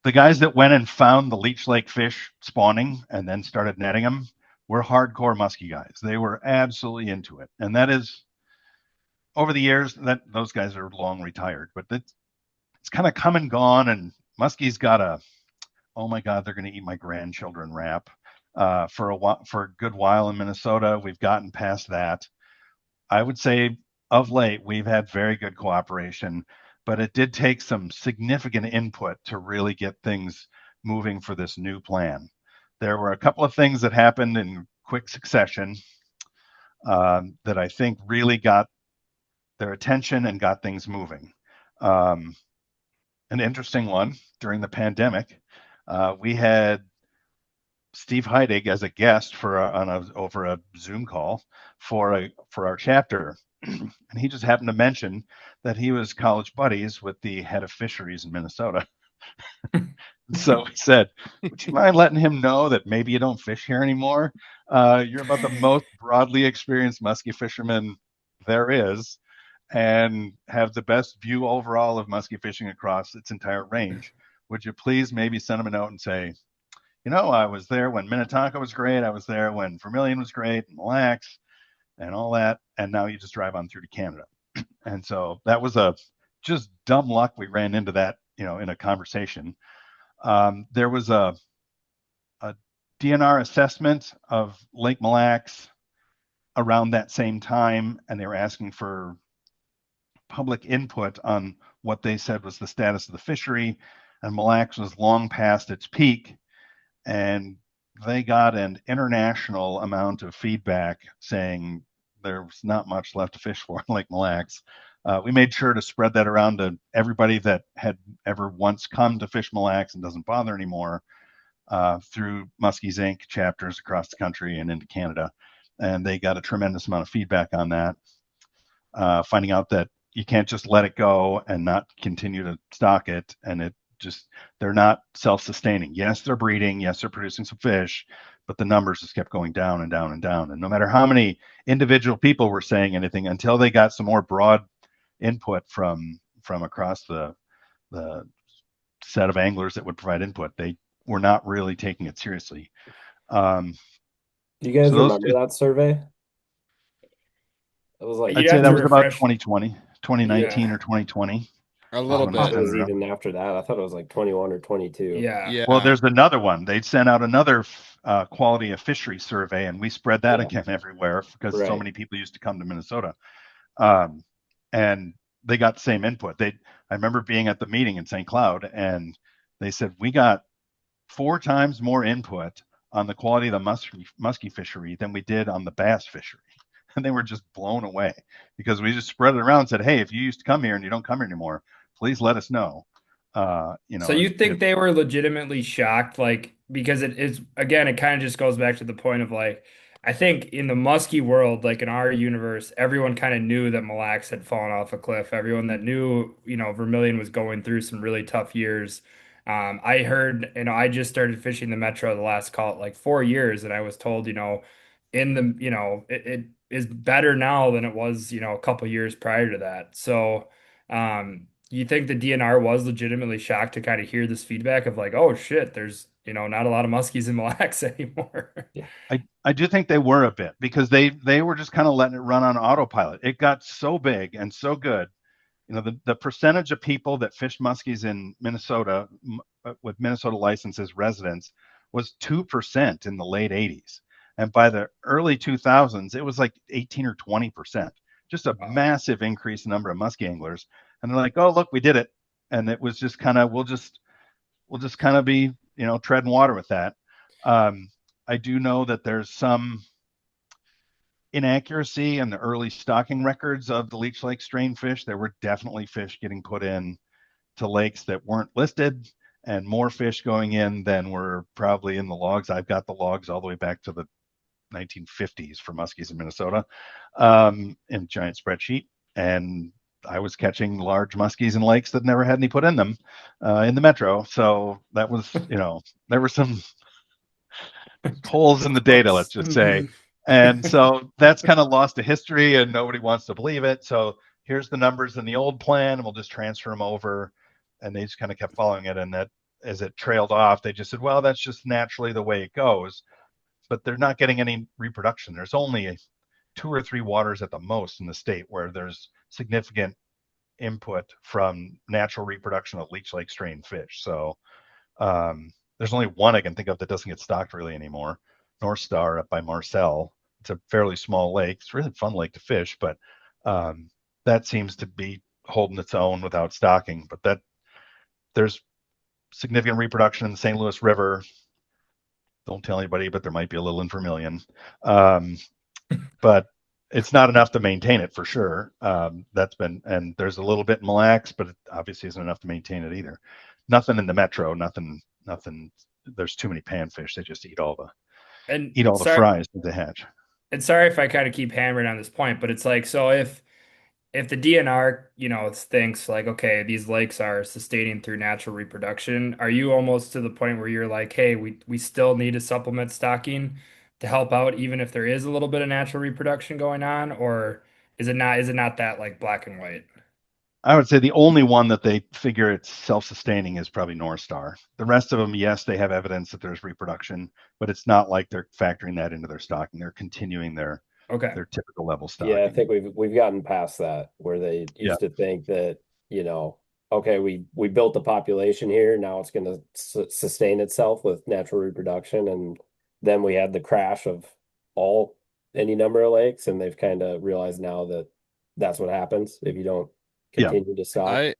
the guys that went and found the Leech Lake fish spawning and then started netting them were hardcore muskie guys. They were absolutely into it. And that is, over the years, that those guys are long retired, but it's kind of come and gone. And muskie's got a, oh my God, they're going to eat my grandchildren rap for a good while in Minnesota. We've gotten past that. I would say of late, we've had very good cooperation, but it did take some significant input to really get things moving for this new plan. There were a couple of things that happened in quick succession that I think really got their attention and got things moving. An interesting one, during the pandemic, we had Steve Heidig as a guest over a Zoom call for our chapter. And he just happened to mention that he was college buddies with the head of fisheries in Minnesota. So he said, would you mind letting him know that maybe you don't fish here anymore? You're about the most broadly experienced musky fisherman there is and have the best view overall of musky fishing across its entire range. Would you please maybe send him a note and say, I was there when Minnetonka was great. I was there when Vermilion was great and Mille Lacs and all that. And now you just drive on through to Canada. And so that was a just dumb luck. We ran into that, in a conversation. There was a DNR assessment of Lake Mille Lacs around that same time, and they were asking for public input on what they said was the status of the fishery. And Mille Lacs was long past its peak, and they got an international amount of feedback saying there was not much left to fish for in Lake Mille Lacs. We made sure to spread that around to everybody that had ever once come to fish Mille Lacs and doesn't bother anymore, through Muskies Inc. chapters across the country and into Canada. And they got a tremendous amount of feedback on that, finding out that you can't just let it go and not continue to stock it. And they're not self-sustaining. Yes, they're breeding. Yes, they're producing some fish, but the numbers just kept going down and down and down. And no matter how many individual people were saying anything, until they got some more broad input from across the set of anglers that would provide input, they were not really taking it seriously. Do you guys remember that survey? It was like, I'd say that was about 2020, 2019 or 2020. A little I bit. thought it was even after that. I thought it was like 21 or 22. Yeah. Well, there's another one. They'd sent out another quality of fishery survey, and we spread that again everywhere because so many people used to come to Minnesota. And they got the same input. I remember being at the meeting in St. Cloud, and they said, we got 4 times more input on the quality of the musky fishery than we did on the bass fishery. And they were just blown away because we just spread it around and said, hey, if you used to come here and you don't come here anymore, please let us know. So you think they were legitimately shocked, because it is, again, it kind of just goes back to the point of I think in the musky world, in our universe, everyone kind of knew that Mille Lacs had fallen off a cliff. Everyone that knew, Vermilion was going through some really tough years. I heard, I just started fishing the Metro the last 4 years, and I was told, it is better now than it was, a couple years prior to that. So, you think the DNR was legitimately shocked to kind of hear this feedback of oh shit, there's not a lot of muskies in Mille Lacs anymore? Yeah. I do think they were a bit because they were just kind of letting it run on autopilot. It got so big and so good. The percentage of people that fish muskies in Minnesota with Minnesota licenses residents was 2% in the late 80s. And by the early 2000s, it was like 18 or 20%. Just a massive increase in number of musky anglers. And they're like, oh, look, we did it. And it was just kind of, we'll just kind of be, treading water with that. I do know that there's some inaccuracy in the early stocking records of the Leech Lake strain fish. There were definitely fish getting put in to lakes that weren't listed, and more fish going in than were probably in the logs. I've got the logs all the way back to the 1950s for muskies in Minnesota, in a giant spreadsheet. And I was catching large muskies in lakes that never had any put in them, in the Metro. So that was, there were some holes in the data, let's just say. And so that's kind of lost to history and nobody wants to believe it. So here's the numbers in the old plan, and we'll just transfer them over. And they just kind of kept following it. And that as it trailed off, they just said, well, that's just naturally the way it goes. But they're not getting any reproduction. There's only 2 or 3 waters at the most in the state where there's significant input from natural reproduction of Leech Lake strain fish. So there's only one I can think of that doesn't get stocked really anymore. North Star up by Marcel. It's a fairly small lake. It's a really fun lake to fish, but that seems to be holding its own without stocking. But there's significant reproduction in the St. Louis River. Don't tell anybody, but there might be a little in Vermilion. But it's not enough to maintain it for sure. And there's a little bit in Mille Lacs, but it obviously isn't enough to maintain it either. Nothing in the Metro, nothing. There's too many panfish. They just eat all the fries that they hatch. And sorry if I kind of keep hammering on this point, but it's so if the DNR, thinks like, okay, these lakes are sustaining through natural reproduction, are you almost to the point where you're like, hey, we still need to supplement stocking to help out, even if there is a little bit of natural reproduction going on, or is it not that like black and white? I would say the only one that they figure it's self-sustaining is probably North Star. The rest of them, yes, they have evidence that there's reproduction, but it's not like they're factoring that into their stocking. They're continuing Okay. their typical level Yeah, I stocking. think we've gotten past that where they Yeah, used to think that, you know, okay, we built the population here, now it's going to sustain itself with natural reproduction, and then we had the crash of all any number of lakes, and they've kind of realized now that that's what happens if you don't yeah. continue to stock.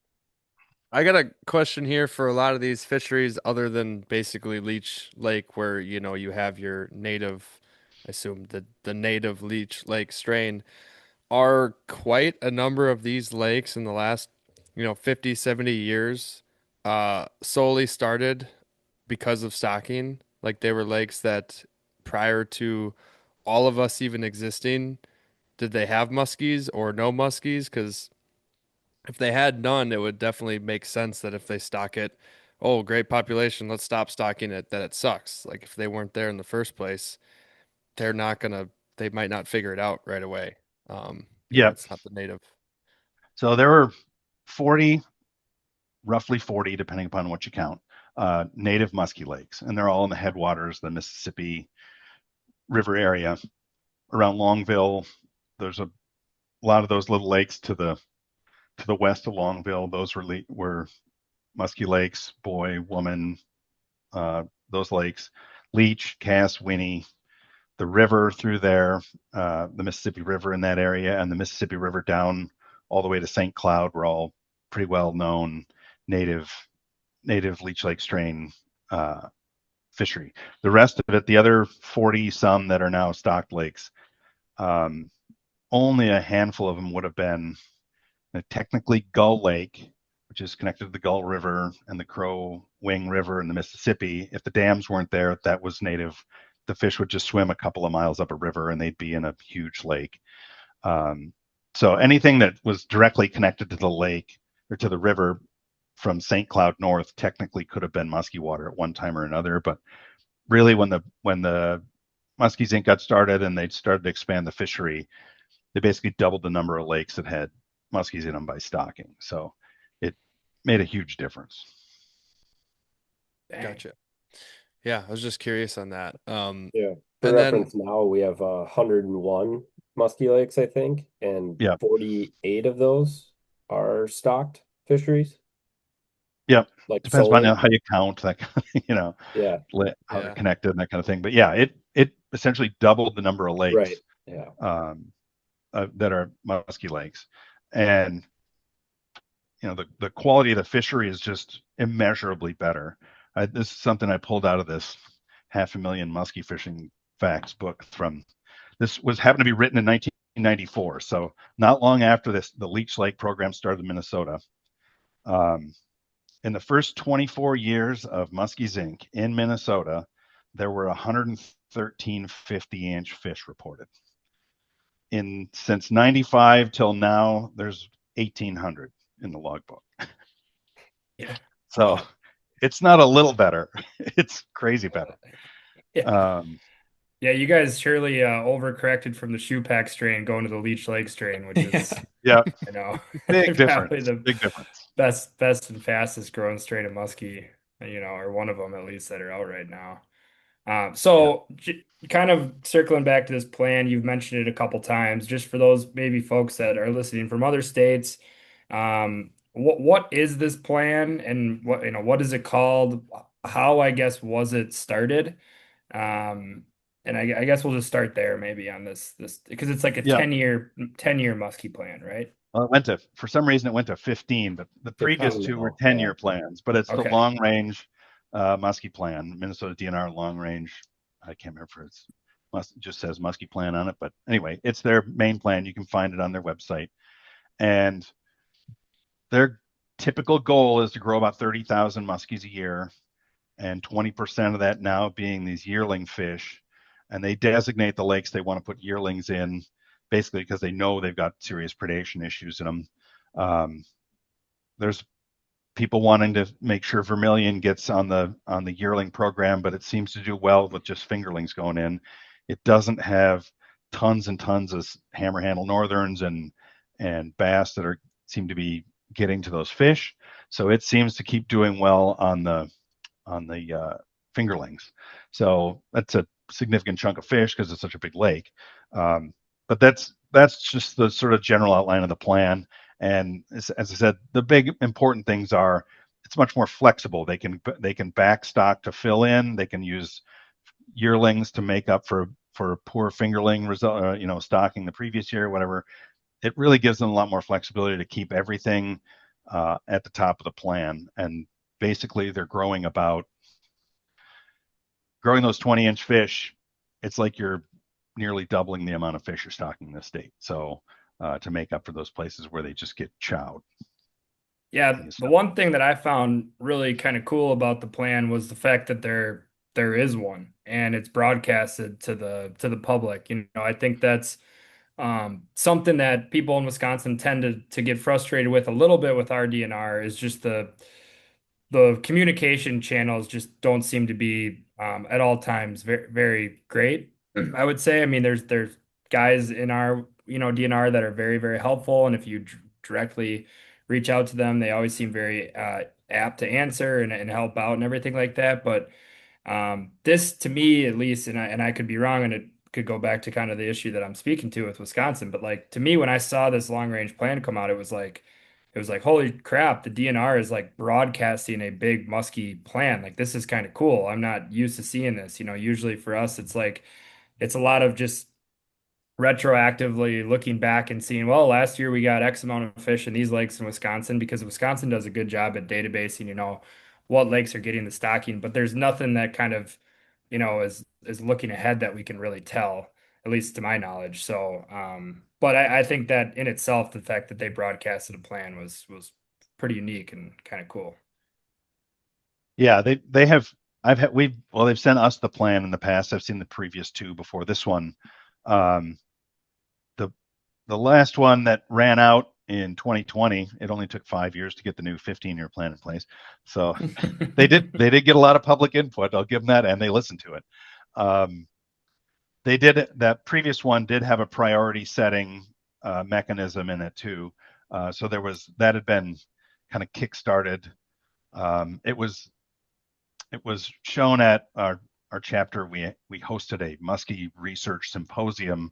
I got a question here for a lot of these fisheries other than basically Leech Lake where you have your native, I assume the native Leech Lake strain. Are quite a number of these lakes in the last 50, 70 years solely started because of stocking. Like they were lakes that prior to all of us even existing, did they have muskies or no muskies? Because if they had none, it would definitely make sense that if they stock it, oh, great population, let's stop stocking it, that it sucks. Like if they weren't there in the first place, they're not gonna, they might not figure it out right away. Yeah. It's not the native. So there were 40, roughly 40, depending upon what you count, native musky lakes, and they're all in the headwaters, the Mississippi River area around Longville. There's a lot of those little lakes to the west of Longville. Those were musky lakes, Boy, Woman, those lakes, Leech, Cass, Winnie, the river through there, the Mississippi River in that area, and the Mississippi River down all the way to St. Cloud were all pretty well known native Leech Lake strain fishery. The rest of it, the other 40 some that are now stocked lakes, um, only a handful of them would have been technically Gull Lake, which is connected to the Gull River and the Crow Wing River and the Mississippi. If the dams weren't there, that was native. The fish would just swim a couple of miles up a river and they'd be in a huge lake. So anything that was directly connected to the lake or to the river from St. Cloud north technically could have been musky water at one time or another. But really, when the Muskies Inc. got started and they started to expand the fishery, they basically doubled the number of lakes that had muskies in them by stocking. So it made a huge difference. Gotcha. Yeah, I was just curious on that. Yeah. For And then reference, now we have 101 musky lakes, I think, and Yeah. 48 of those are stocked fisheries, Yeah. like Depends on solely. how you count that, Yeah, how they're yeah, connected and that kind of thing. But yeah, it essentially doubled the number of right. lakes Yeah. that are musky lakes, and the quality of the fishery is just immeasurably better. This is something I pulled out of this 500,000 musky fishing facts book from. This happened to be written in 1994, so not long after the Leech Lake program started in Minnesota. In the first 24 years of Muskies Inc. in Minnesota, there were 113 50-inch fish reported. Since 95 till now, there's 1,800 in the logbook. Yeah. So it's not a little better. It's crazy better. Yeah. Yeah, you guys surely overcorrected from the shoe pack strain going to the Leech Lake strain, which is, Yeah, I know, big probably difference. the Big difference. best and fastest growing strain of muskie, or one of them at least that are out right now. Yeah. So kind of circling back to this plan, you've mentioned it a couple times, just for those maybe folks that are listening from other states. What is this plan and what is it called? How, I guess, was it started? And I guess we'll just start there maybe on this because it's like a Yeah. 10-year muskie plan, right? Well, for some reason, it went to 15, but the previous two were now. 10-year plans. But it's the Okay. long range muskie plan, Minnesota DNR long range. I can't remember if it just says muskie plan on it, but anyway, it's their main plan. You can find it on their website, and their typical goal is to grow about 30,000 muskies a year, and 20% of that now being these yearling fish. And they designate the lakes they want to put yearlings in basically because they know they've got serious predation issues in them. There's people wanting to make sure vermilion gets on the yearling program, but it seems to do well with just fingerlings going in. It doesn't have tons and tons of hammer handle northerns and bass that seem to be getting to those fish. So it seems to keep doing well on the fingerlings. So that's a significant chunk of fish because it's such a big lake. But that's just the sort of general outline of the plan. And as I said, the big important things are it's much more flexible. They can backstock to fill in. They can use yearlings to make up for poor fingerling result, stocking the previous year, whatever. It really gives them a lot more flexibility to keep everything at the top of the plan. And basically, they're growing those 20-inch fish. It's like you're nearly doubling the amount of fish you're stocking in the state. So to make up for those places where they just get chowed. Yeah, the one thing that I found really kind of cool about the plan was the fact that there is one and it's broadcasted to the public. I think that's something that people in Wisconsin tend to get frustrated with a little bit with our DNR is just the communication channels just don't seem to be at all times very, very great. I would say. I mean, there's guys in our DNR that are very, very helpful, and if you directly reach out to them, they always seem very apt to answer and help out and everything like that. But this, to me at least, and I could be wrong, and it could go back to kind of the issue that I'm speaking to with Wisconsin. But like to me, when I saw this long range plan come out, it was like holy crap, the DNR is like broadcasting a big musky plan. Like this is kind of cool. I'm not used to seeing this. Usually for us, it's like it's a lot of just retroactively looking back and seeing, well, last year we got X amount of fish in these lakes in Wisconsin because Wisconsin does a good job at databasing, what lakes are getting the stocking, but there's nothing that kind of, is looking ahead that we can really tell, at least to my knowledge. So, but I think that in itself, the fact that they broadcasted a plan was pretty unique and kind of cool. Yeah, they've sent us the plan in the past. I've seen the previous two before this one. The last one that ran out in 2020, it only took 5 years to get the new 15-year plan in place. So they did get a lot of public input. I'll give them that, and they listened to it. That previous one did have a priority setting mechanism in it too. So that had been kind of kick-started. It was shown at our chapter. We hosted a musky research symposium.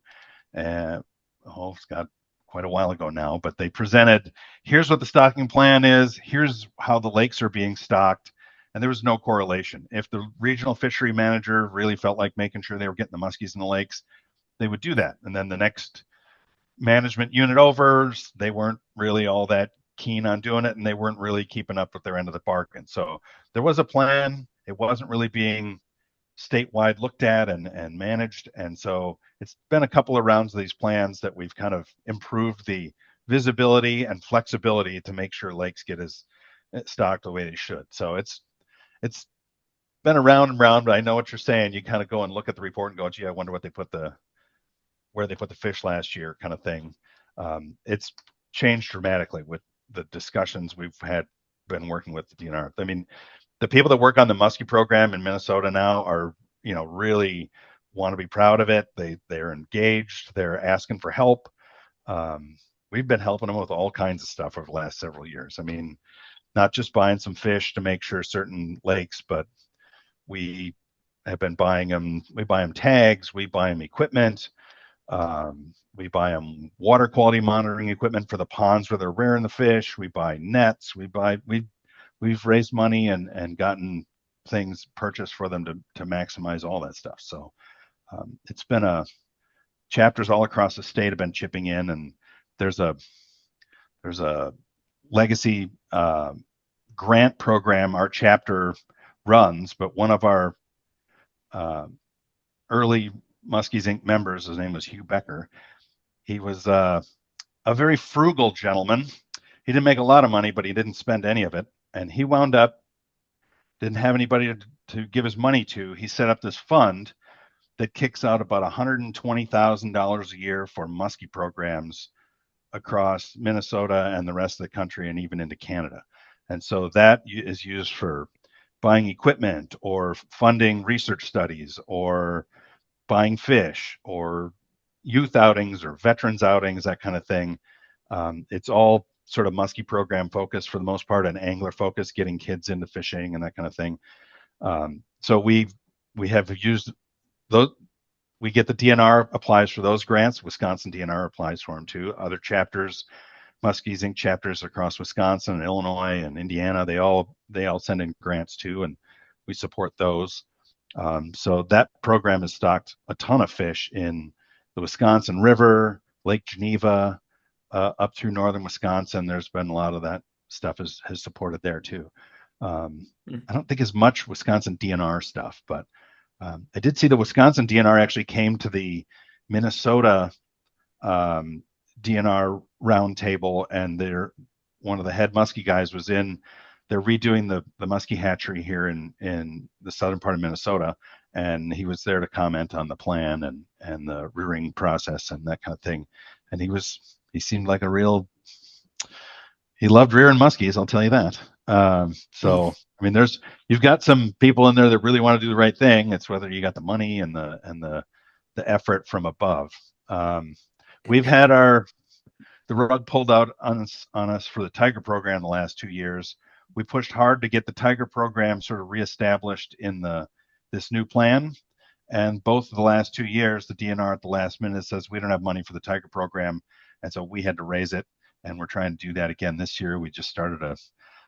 It's got quite a while ago now, but they presented, here's what the stocking plan is, here's how the lakes are being stocked, and there was no correlation. If the regional fishery manager really felt like making sure they were getting the muskies in the lakes, they would do that. And then the next management unit over, they weren't really all that keen on doing it, and they weren't really keeping up with their end of the bargain. So there was a plan. It wasn't really being statewide looked at and managed. And so it's been a couple of rounds of these plans that we've kind of improved the visibility and flexibility to make sure lakes get as stocked the way they should. So it's been around and round, but I know what you're saying. You kind of go and look at the report and go, gee, I wonder where they put the fish last year kind of thing. It's changed dramatically with the discussions we've been working with the DNR. I mean, the people that work on the muskie program in Minnesota now are, really want to be proud of it. They're engaged. They're asking for help. We've been helping them with all kinds of stuff over the last several years. I mean, not just buying some fish to make sure certain lakes, but we have been buying them. We buy them tags. We buy them equipment. We buy them water quality monitoring equipment for the ponds where they're rearing the fish. We buy nets. We've raised money and gotten things purchased for them to maximize all that stuff. So it's been chapters all across the state have been chipping in, and there's a legacy grant program our chapter runs, but one of our early Muskies Inc. members, his name was Hugh Becker. He was a very frugal gentleman. He didn't make a lot of money, but he didn't spend any of it. And he wound up, didn't have anybody to give his money to. He set up this fund that kicks out about $120,000 a year for muskie programs across Minnesota and the rest of the country and even into Canada. And so that is used for buying equipment or funding research studies or buying fish or youth outings or veterans outings, that kind of thing. It's all sort of muskie program focused for the most part, and angler focused, getting kids into fishing and that kind of thing. So we have used those. We get the DNR applies for those grants. Wisconsin DNR applies for them too. Other chapters, Muskies Inc. chapters across Wisconsin and Illinois and Indiana, they all send in grants too, and we support those. So that program has stocked a ton of fish in the Wisconsin River, Lake Geneva, up through northern Wisconsin. There's been a lot of that stuff has supported there too. I don't think as much Wisconsin DNR stuff, but I did see the Wisconsin DNR actually came to the Minnesota DNR roundtable, and one of the head muskie guys was in. They're redoing the muskie hatchery here in the southern part of Minnesota, and he was there to comment on the plan and the rearing process and that kind of thing. And he seemed like he loved rearing muskies, I'll tell you that. So I mean, you've got some people in there that really want to do the right thing. It's whether you got the money and the effort from above. We've had the rug pulled out on us for the Tiger program the last 2 years. We pushed hard to get the Tiger program sort of reestablished in this new plan. And both of the last 2 years, the DNR at the last minute says we don't have money for the Tiger program, and so we had to raise it. And we're trying to do that again this year. We just started a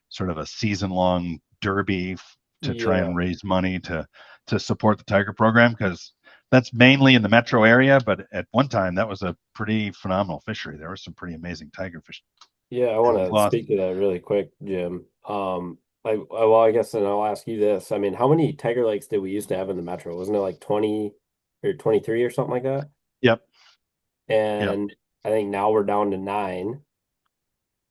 sort of a season-long derby to try and raise money to support the Tiger program, because that's mainly in the metro area, but at one time that was a pretty phenomenal fishery. There were some pretty amazing tiger fish. Yeah, I want to speak to that really quick, Jim. I guess, and I'll ask you this. I mean, how many tiger lakes did we used to have in the metro? Wasn't it like 20 or 23 or something like that? Yep. And I think now we're down to 9,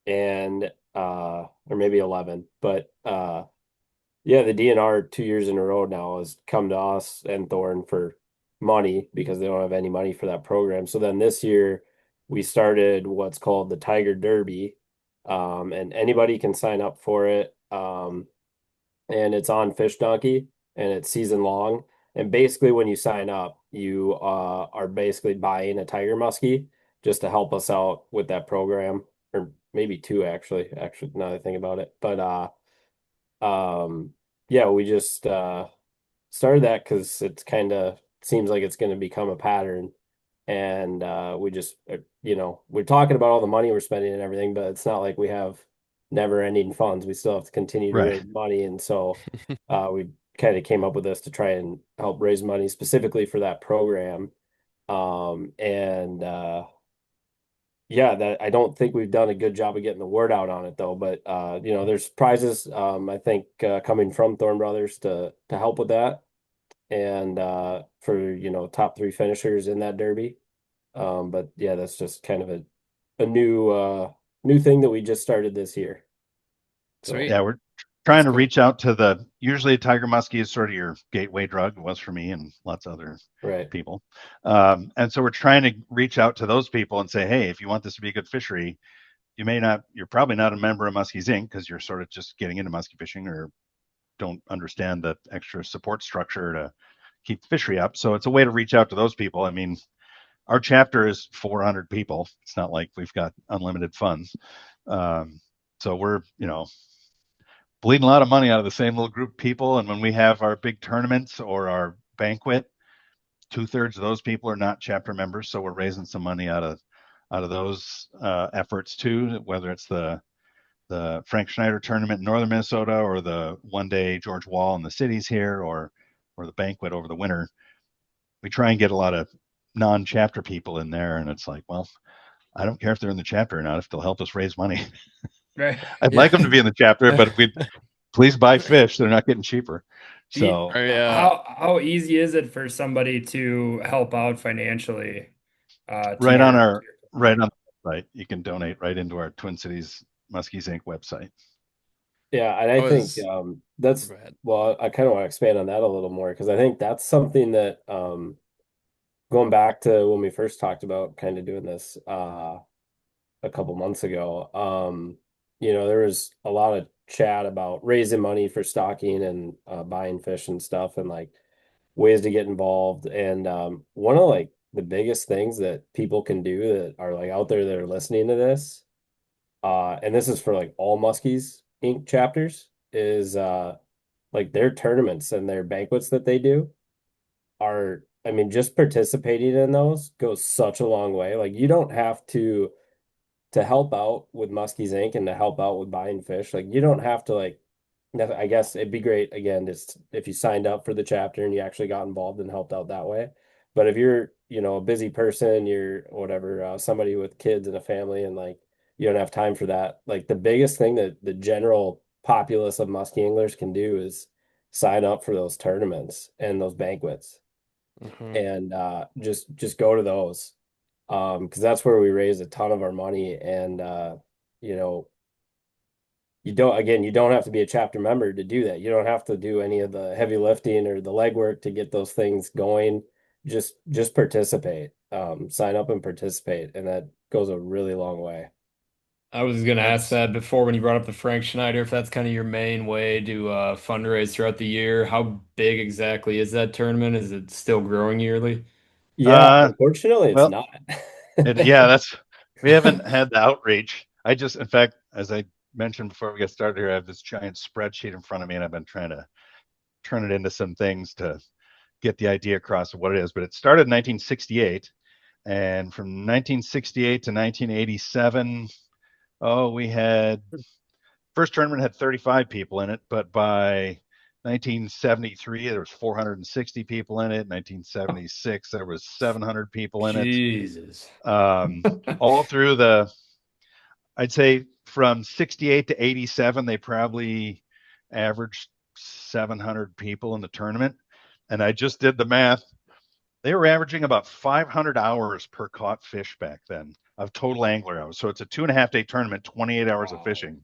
and or maybe 11. But yeah, the DNR 2 years in a row now has come to us and Thorne for money because they don't have any money for that program. So then this year we started what's called the Tiger Derby, and anybody can sign up for it. And it's on FishDonkey, and it's season long. And basically when you sign up, you are basically buying a tiger muskie just to help us out with that program, or maybe 2 actually now that I think about it. But yeah, we just started that because it's kind of seems like it's going to become a pattern. And we just we're talking about all the money we're spending and everything, but it's not like we have never ending funds. We still have to continue to raise money. And so we kind of came up with this to try and help raise money specifically for that program. Yeah, that I don't think we've done a good job of getting the word out on it though. But there's prizes I think coming from Thorne Brothers to help with that, and for top 3 finishers in that derby. But yeah, that's just kind of a new thing that we just started this year. So, sweet. Yeah, we're trying to reach out to usually tiger muskie is sort of your gateway drug. It was for me and lots of other people. And so we're trying to reach out to those people and say, hey, if you want this to be a good fishery, you're probably not a member of Muskies Inc. because you're sort of just getting into muskie fishing or don't understand the extra support structure to keep the fishery up. So it's a way to reach out to those people. I mean, our chapter is 400 people. It's not like we've got unlimited funds. So we're, bleeding a lot of money out of the same little group of people. And when we have our big tournaments or our banquet, 2/3 of those people are not chapter members. So we're raising some money out of those efforts too, whether it's the Frank Schneider tournament in northern Minnesota or the one-day George Wall in the cities here or the banquet over the winter. We try and get a lot of non-chapter people in there, and it's like, well, I don't care if they're in the chapter or not if they'll help us raise money. Right. I'd like them to be in the chapter, but if we please buy fish, they're not getting cheaper. So how easy is it for somebody to help out financially? Right on the website, you can donate right into our Twin Cities Muskies Inc. website. Yeah, and I think that's I kind of want to expand on that a little more because I think that's something that going back to when we first talked about kind of doing this a couple months ago, there was a lot of chat about raising money for stocking and buying fish and stuff and like ways to get involved. And one of like the biggest things that people can do that are like out there that are listening to this, and this is for like all Muskies Inc. chapters, is like their tournaments and their banquets that they do are, I mean, just participating in those goes such a long way. Like you don't have to help out with Muskies Inc. and to help out with buying fish. Like you don't have to like I guess it'd be great again just if you signed up for the chapter and you actually got involved and helped out that way. But if you're, a busy person, you're whatever, somebody with kids and a family and like you don't have time for that. Like the biggest thing that the general populace of muskie anglers can do is sign up for those tournaments and those banquets Hmm. and just go to those. Because that's where we raise a ton of our money and you know you don't have to be a chapter member to do that. You don't have to do any of the heavy lifting or the legwork to get those things going. Just participate. Sign up and participate, and that goes a really long way. I was gonna ask That's that before when you brought up the Frank Schneider, if that's kind of your main way to fundraise throughout the year. How big exactly is that tournament? Is it still growing yearly? Yeah, Uh, unfortunately, it's well, not. yeah, we haven't had the outreach. In fact, as I mentioned before we get started here, I have this giant spreadsheet in front of me, and I've been trying to turn it into some things to get the idea across of what it is. But it started in 1968, and from 1968 to 1987, we had first tournament had 35 people in it, but by 1973 there was 460 people in it. 1976 there was 700 people in it. Jesus. All through the, I'd say from 68 to 87, they probably averaged 700 people in the tournament. And I just did the math. They were averaging about 500 hours per caught fish back then of total angler hours. So it's a 2.5 day tournament, 28 hours of Wow. fishing.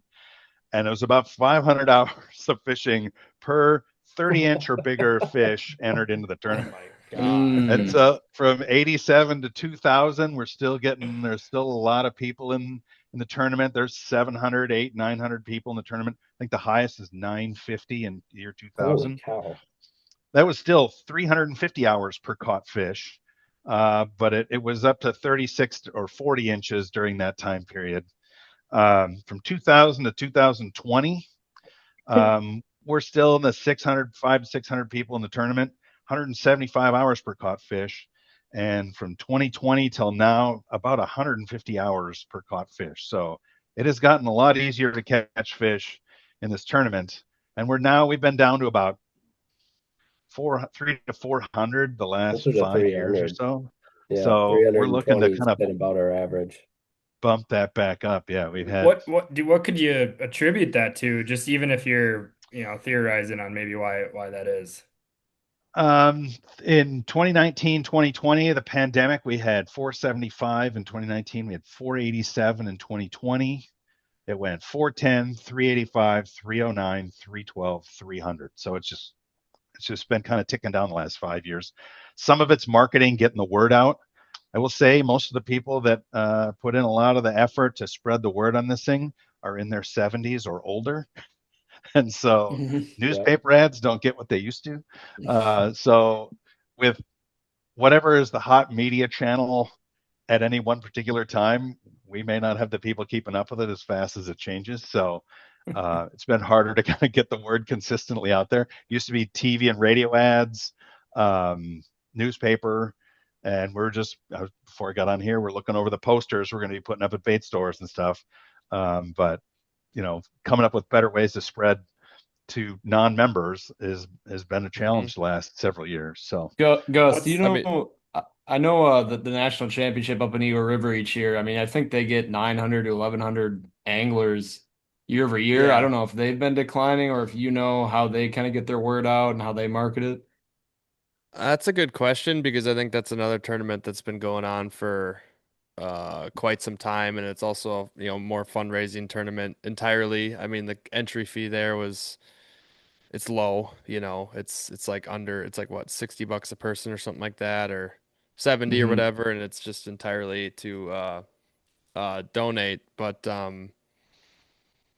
And it was about 500 hours of fishing per 30-inch or bigger fish entered into the oh tournament. my God. And Mm. so from 87 to 2000, there's still a lot of people in the tournament. There's 700, 800, 900 people in the tournament. I think the highest is 950 in the year Holy 2000. cow. That was still 350 hours per caught fish. But it was up to 36 or 40 inches during that time period. From 2000 to 2020, we're still in the 5 to 600 people in the tournament, 175 hours per caught fish. And from 2020 till now, about 150 hours per caught fish. So it has gotten a lot easier to catch fish in this tournament. And we've been down to about 3 to 400 the last Closer to 5 years or 300. so. Yeah, So we're looking to 320 has kind of been about our average. bump that back up. Yeah, we've had What could you attribute that to? Just even if you're, theorizing on maybe why that is. Um, in 2019, 2020, the pandemic, we had 475 in 2019. We had 487 in 2020. It went 410, 385, 309, 312, 300. So it's just been kind of ticking down the last 5 years. Some of it's marketing, getting the word out. I will say most of the people that put in a lot of the effort to spread the word on this thing are in their 70s or older. And so Yep. newspaper ads don't get what they used to. So with whatever is the hot media channel at any one particular time, we may not have the people keeping up with it as fast as it changes. So it's been harder to kind of get the word consistently out there. It used to be TV and radio ads, newspaper, and before I got on here, we're looking over the posters we're going to be putting up at bait stores and stuff. But coming up with better ways to spread to non-members has been a Hmm. challenge the last several years. So Gus, do you What's I mean, know? I know the national championship up in Eagle River each year. I mean, I think they get 900 to 1100 anglers year over year. I yeah, don't know if they've been declining or if you know how they kind of get their word out and how they market it. that's a good question because I think that's another tournament that's been going on for quite some time, and it's also, more fundraising tournament entirely. I mean, the entry fee there it's low, it's like it's like what, $60 a person or something like that, or 70 or Mhm. whatever, and it's just entirely to donate. But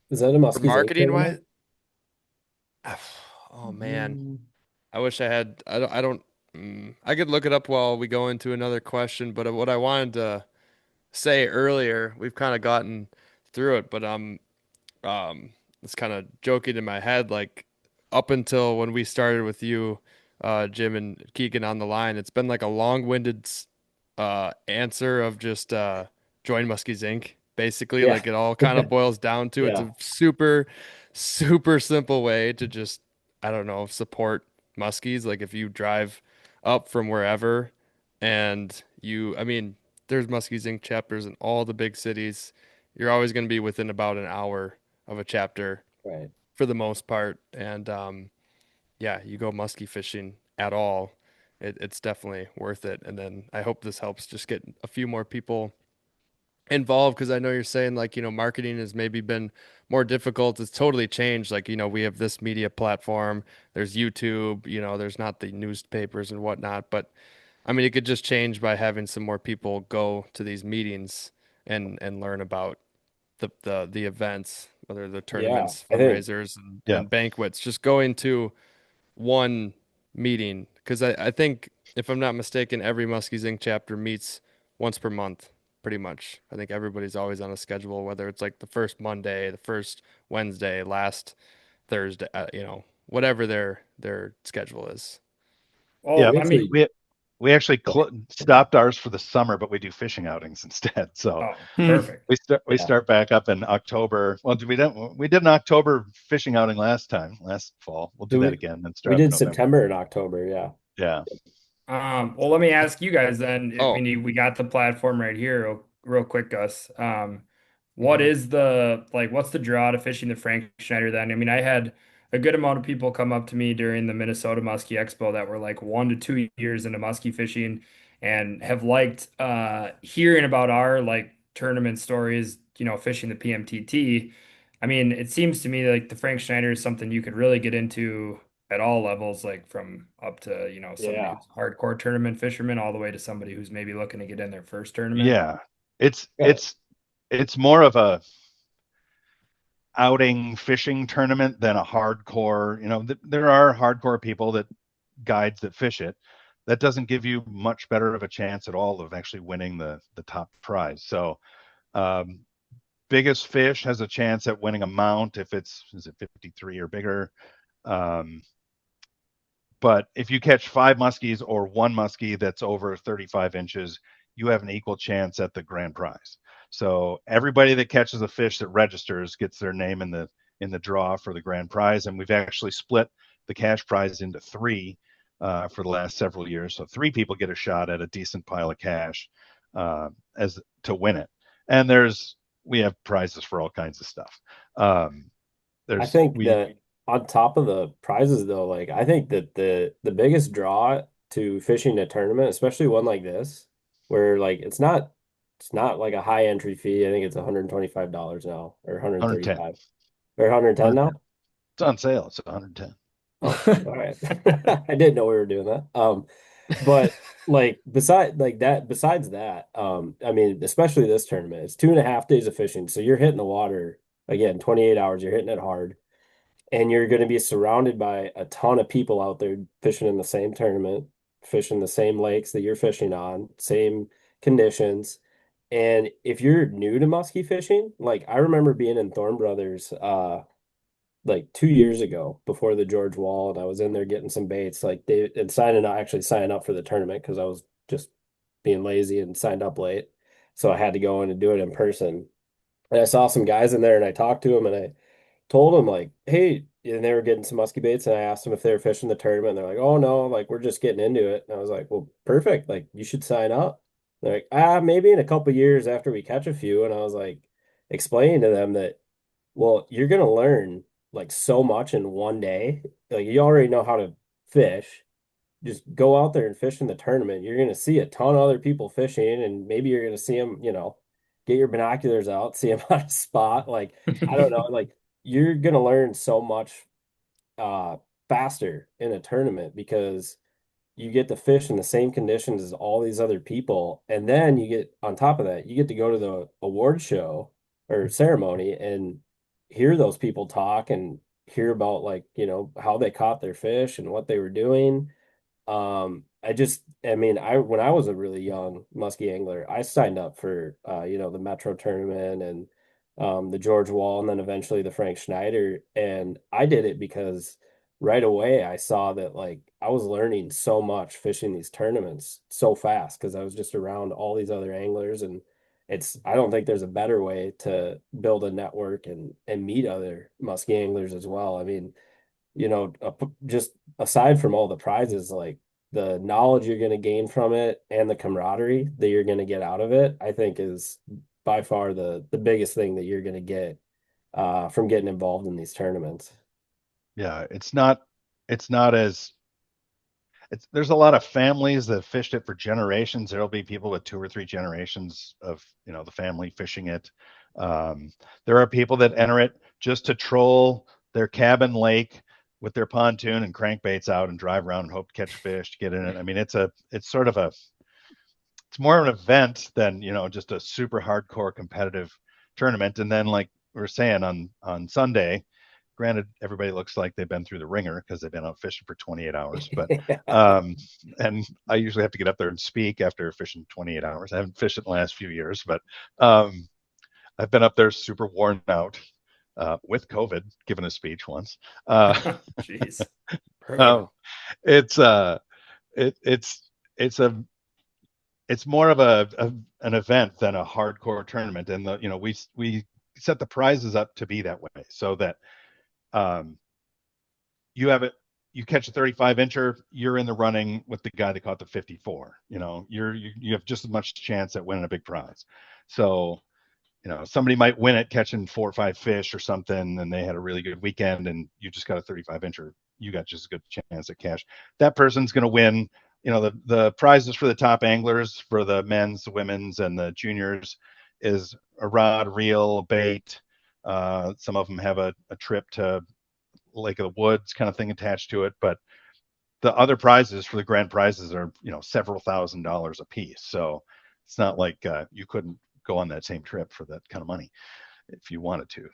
Is that a for Muskies Inc. marketing wise, tournament? oh man, I wish I had. I don't. I don't. I could look it up while we go into another question. But what I wanted to say earlier, we've kind of gotten through it, but it's kind of joking in my head. Like up until when we started with you, Jim and Keegan on the line, it's been like a long-winded answer of just join Muskies Inc. Basically, Yeah. like it all kind of boils down to it's Yeah. a super, super simple way to just, I don't know, support Muskies. Like if you drive up from wherever and I mean, there's Muskies Inc. chapters in all the big cities. You're always going to be within about an hour of a chapter Right. for the most part. And yeah, you go muskie fishing at all, it's definitely worth it. And then I hope this helps just get a few more people involved because I know you're saying like, marketing has maybe been more difficult. It's totally changed. Like, we have this media platform, there's YouTube, there's not the newspapers and whatnot. But I mean, it could just change by having some more people go to these meetings and learn about the events, whether they're Yeah. tournaments, I think, fundraisers, and, Yeah. and banquets. Just going to one meeting because I think if I'm not mistaken, every Muskies Inc. chapter meets once per month, pretty much. I think everybody's always on a schedule, whether it's like the first Monday, the first Wednesday, last Thursday, whatever their schedule is. Yeah, Oh, we I mean, actually, we actually stopped ours for the summer, but we do fishing outings instead. So oh, Hmm. perfect. we yeah, start back up in October. Well, we did an October fishing outing last fall. We'll do so that we, again and we start up in did November. September and October. Yeah. Yeah. Well, let me ask you guys then. I Oh, mean, we got the platform right here, real quick, Gus. What mhm. is what's the draw to fishing the Frank Schneider then? I mean, I had a good amount of people come up to me during the Minnesota Muskie Expo that were like 1 to 2 years into muskie fishing and have liked hearing about our like tournament stories, fishing the PMTT. I mean, it seems to me like the Frank Schneider is something you could really get into at all levels, like from up to, somebody Yeah. who's a hardcore tournament fisherman all the way to somebody who's maybe looking to get in their first tournament. Yeah. It's Yeah. more of a outing fishing tournament than a hardcore, there are hardcore people that guides that fish it. That doesn't give you much better of a chance at all of actually winning the top prize. So um, biggest fish has a chance at winning a mount if is it 53 or bigger. Um, but if you catch 5 muskies or 1 muskie that's over 35 inches, you have an equal chance at the grand prize. So everybody that catches a fish that registers gets their name in the draw for the grand prize. And we've actually split the cash prize into three for the last several years. So 3 people get a shot at a decent pile of cash as to win it. And we have prizes for all kinds of stuff. I There's think we that on top of the prizes though, like I think that the biggest draw to fishing a tournament, especially one like this, where like it's not like a high entry fee. I think it's $125 now or 110. 135 or 110 now. It's on sale. It's 110. Oh, all right. I didn't know we were doing that. But like besides that, I mean, especially this tournament, it's 2.5 days of fishing. So you're hitting the water again, 28 hours, you're hitting it hard. And you're going to be surrounded by a ton of people out there fishing in the same tournament, fishing the same lakes that you're fishing on, same conditions. And if you're new to musky fishing, like I remember being in Thorne Brothers like 2 years ago before the George Wall, and I was in there getting some baits, like they and signing up for the tournament because I was just being lazy and signed up late. So I had to go in and do it in person. And I saw some guys in there and I talked to them and I told them like, hey, and they were getting some musky baits, and I asked them if they were fishing the tournament, and they're like, oh no, like we're just getting into it. And I was like, well, perfect, like you should sign up. They're like, maybe in a couple years after we catch a few. And I was like, explaining to them that, well, you're gonna learn like so much in one day. Like you already know how to fish. Just go out there and fish in the tournament. You're gonna see a ton of other people fishing, and maybe you're gonna see them, get your binoculars out, see them on a spot. Like, I don't know, like you're gonna learn so much uh faster in a tournament because you get to fish in the same conditions as all these other people. And then you get on top of that, you get to go to the award show or ceremony and hear those people talk and hear about like, how they caught their fish and what they were doing. I mean, when I was a really young muskie angler, I signed up for the Metro tournament and the George Wall and then eventually the Frank Schneider. And I did it because right away I saw that like I was learning so much fishing these tournaments so fast because I was just around all these other anglers and I don't think there's a better way to build a network and meet other muskie anglers as well. I mean, just aside from all the prizes, like the knowledge you're going to gain from it and the camaraderie that you're going to get out of it, I think is by far the biggest thing that you're going to get from getting involved in these tournaments. Yeah, it's not as there's a lot of families that fished it for generations. There'll be people with 2 or 3 generations of the family fishing it. There are people that enter it just to troll their cabin lake with their pontoon and crankbaits out and drive around and hope to catch fish to get in it. I mean, it's more of an event than just a super hardcore competitive tournament. And then like we were saying on Sunday, granted, everybody looks like they've been through the ringer because they've been out fishing for 28 hours. But and I usually have to get up there and speak after fishing 28 hours. I haven't fished it in the last few years, but I've been up there super worn out with COVID, giving a speech once. Jeez. It's it's a it's more of an event than a hardcore tournament, and we set the prizes up to be that way so that you catch a 35 incher, you're in the running with the guy that caught the 54. You have just as much chance at winning a big prize. So somebody might win it catching 4 or 5 fish or something, and they had a really good weekend, and you just got a 35 incher. You got just a good chance at cash. That person's going to win. The prizes for the top anglers for the men's, the women's, and the juniors is a rod, reel, bait. Some of them have a trip to Lake of the Woods kind of thing attached to it, but the other prizes for the grand prizes are several $1,000s a piece. So it's not like you couldn't go on that same trip for that kind of money if you wanted to.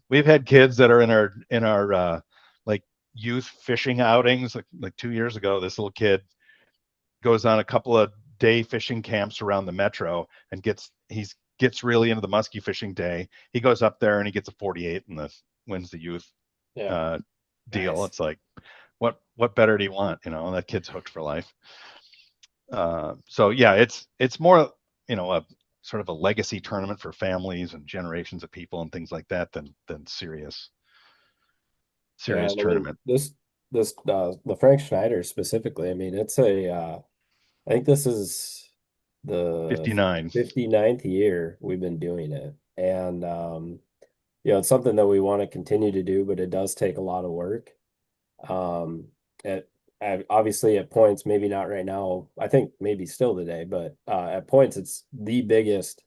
We've had kids that are in our like youth fishing outings. Like 2 years ago, this little kid goes on a couple of day fishing camps around the metro and gets really into the muskie fishing day. He goes up there and he gets a 48 and wins the youth deal. Nice. It's like, what better do you want? That kid's hooked for life. So yeah, it's more a sort of a legacy tournament for families and generations of people and things like that than serious tournament. This the Frank Schneider specifically, I mean, I think this is the 59. 59th year we've been doing it. And it's something that we want to continue to do, but it does take a lot of work. Obviously at points, maybe not right now, I think maybe still today, but at points it's the biggest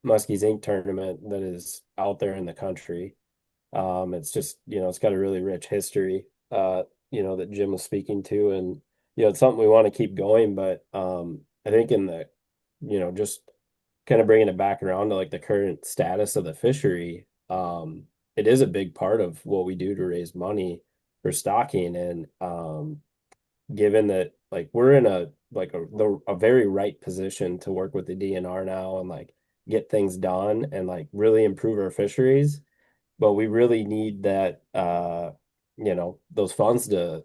Muskies Inc. tournament that is out there in the country. It's just, it's got a really rich history, that Jim was speaking to, and, it's something we want to keep going, but I think in the, just kind of bringing it back around to like the current status of the fishery, it is a big part of what we do to raise money for stocking. And given that like we're in a very right position to work with the DNR now and like get things done and like really improve our fisheries, but we really need that those funds to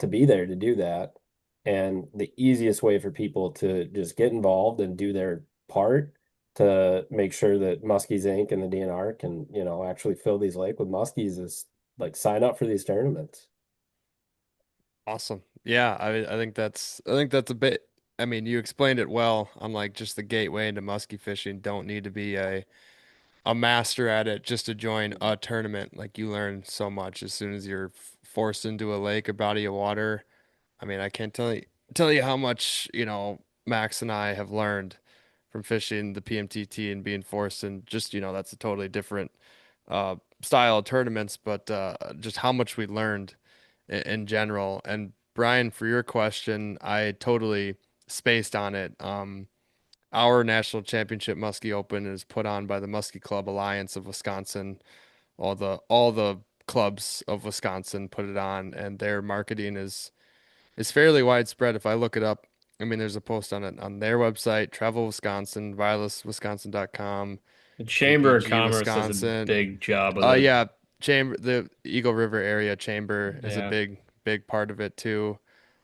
be there to do that. And the easiest way for people to just get involved and do their part to make sure that Muskies Inc. and the DNR can, actually fill these lake with muskies is like sign up for these tournaments. Awesome. Yeah, I think that's a bit. I mean, you explained it well on like just the gateway into musky fishing. Don't need to be a master at it just to join a tournament. Like you learn so much as soon as you're forced into a lake or body of water. I mean, I can't tell you how much, Max and I have learned from fishing the PMTT and being forced and just, that's a totally different style of tournaments, but just how much we learned in general and Brian, for your question, I totally spaced on it. Our national championship Muskie Open is put on by the Muskie Club Alliance of Wisconsin. All the clubs of Wisconsin put it on, and their marketing is fairly widespread. If I look it up, I mean, there's a post on it on their website, Travel Wisconsin, wirelesswisconsin.com, The Chamber of APG Commerce does a Wisconsin. big job of it. Yeah, the Eagle River area chamber is a Yeah. big part of it too.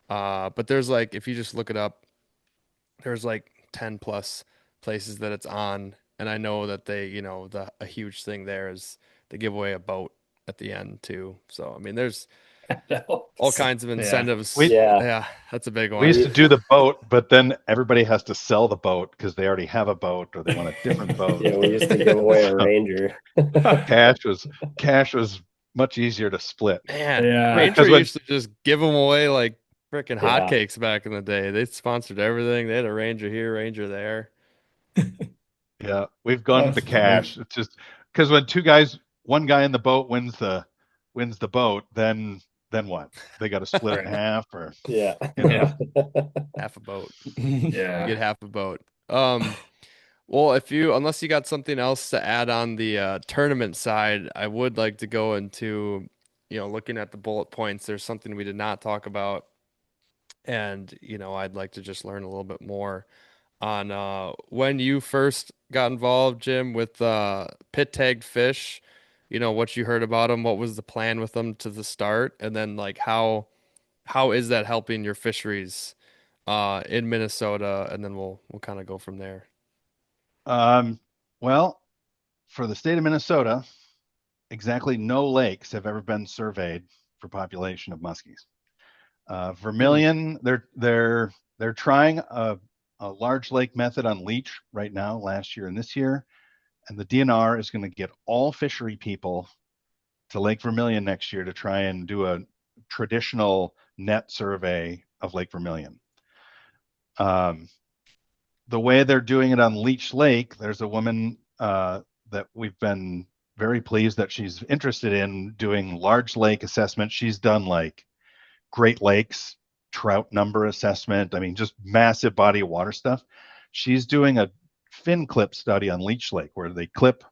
But there's like, if you just look it up, there's like 10 plus places that it's on, and I know that they, a huge thing there is they give away a boat at the end too. So I mean, there's all kinds of incentives. Yeah. Yeah, that's a big one. We used to do the boat, but then everybody has to sell the boat because they already have a boat or they want a different boat. Yeah, we used to give away a Ranger. Cash was much easier to split. Man, Yeah. Ranger Because when- used to just give them away like freaking Yeah. hotcakes back in the day. They sponsored everything. They had a Ranger here, Ranger there. Yeah, we've gone That's to cash. It's just because when one guy in the boat wins the boat, then what? They got to split it in half, or Yeah. Yeah. Half a boat. Yeah. You get half a boat. Well, unless you got something else to add on the tournament side, I would like to go into, looking at the bullet points. There's something we did not talk about, and I'd like to just learn a little bit more on when you first got involved, Jim, with pit tagged fish. What you heard about them, what was the plan with them to the start, and then like how is that helping your fisheries in Minnesota, and then we'll kind of go from there. Well, for the state of Minnesota, exactly no lakes have ever been surveyed for population of muskies. Vermilion, they're trying a large lake method on leech right now, last year and this year, and the DNR is going to get all fishery people to Lake Vermilion next year to try and do a traditional net survey of Lake Vermilion. The way they're doing it on Leech Lake, there's a woman that we've been very pleased that she's interested in doing large lake assessment. She's done like Great Lakes trout number assessment. I mean, just massive body of water stuff. She's doing a fin clip study on Leech Lake where they clip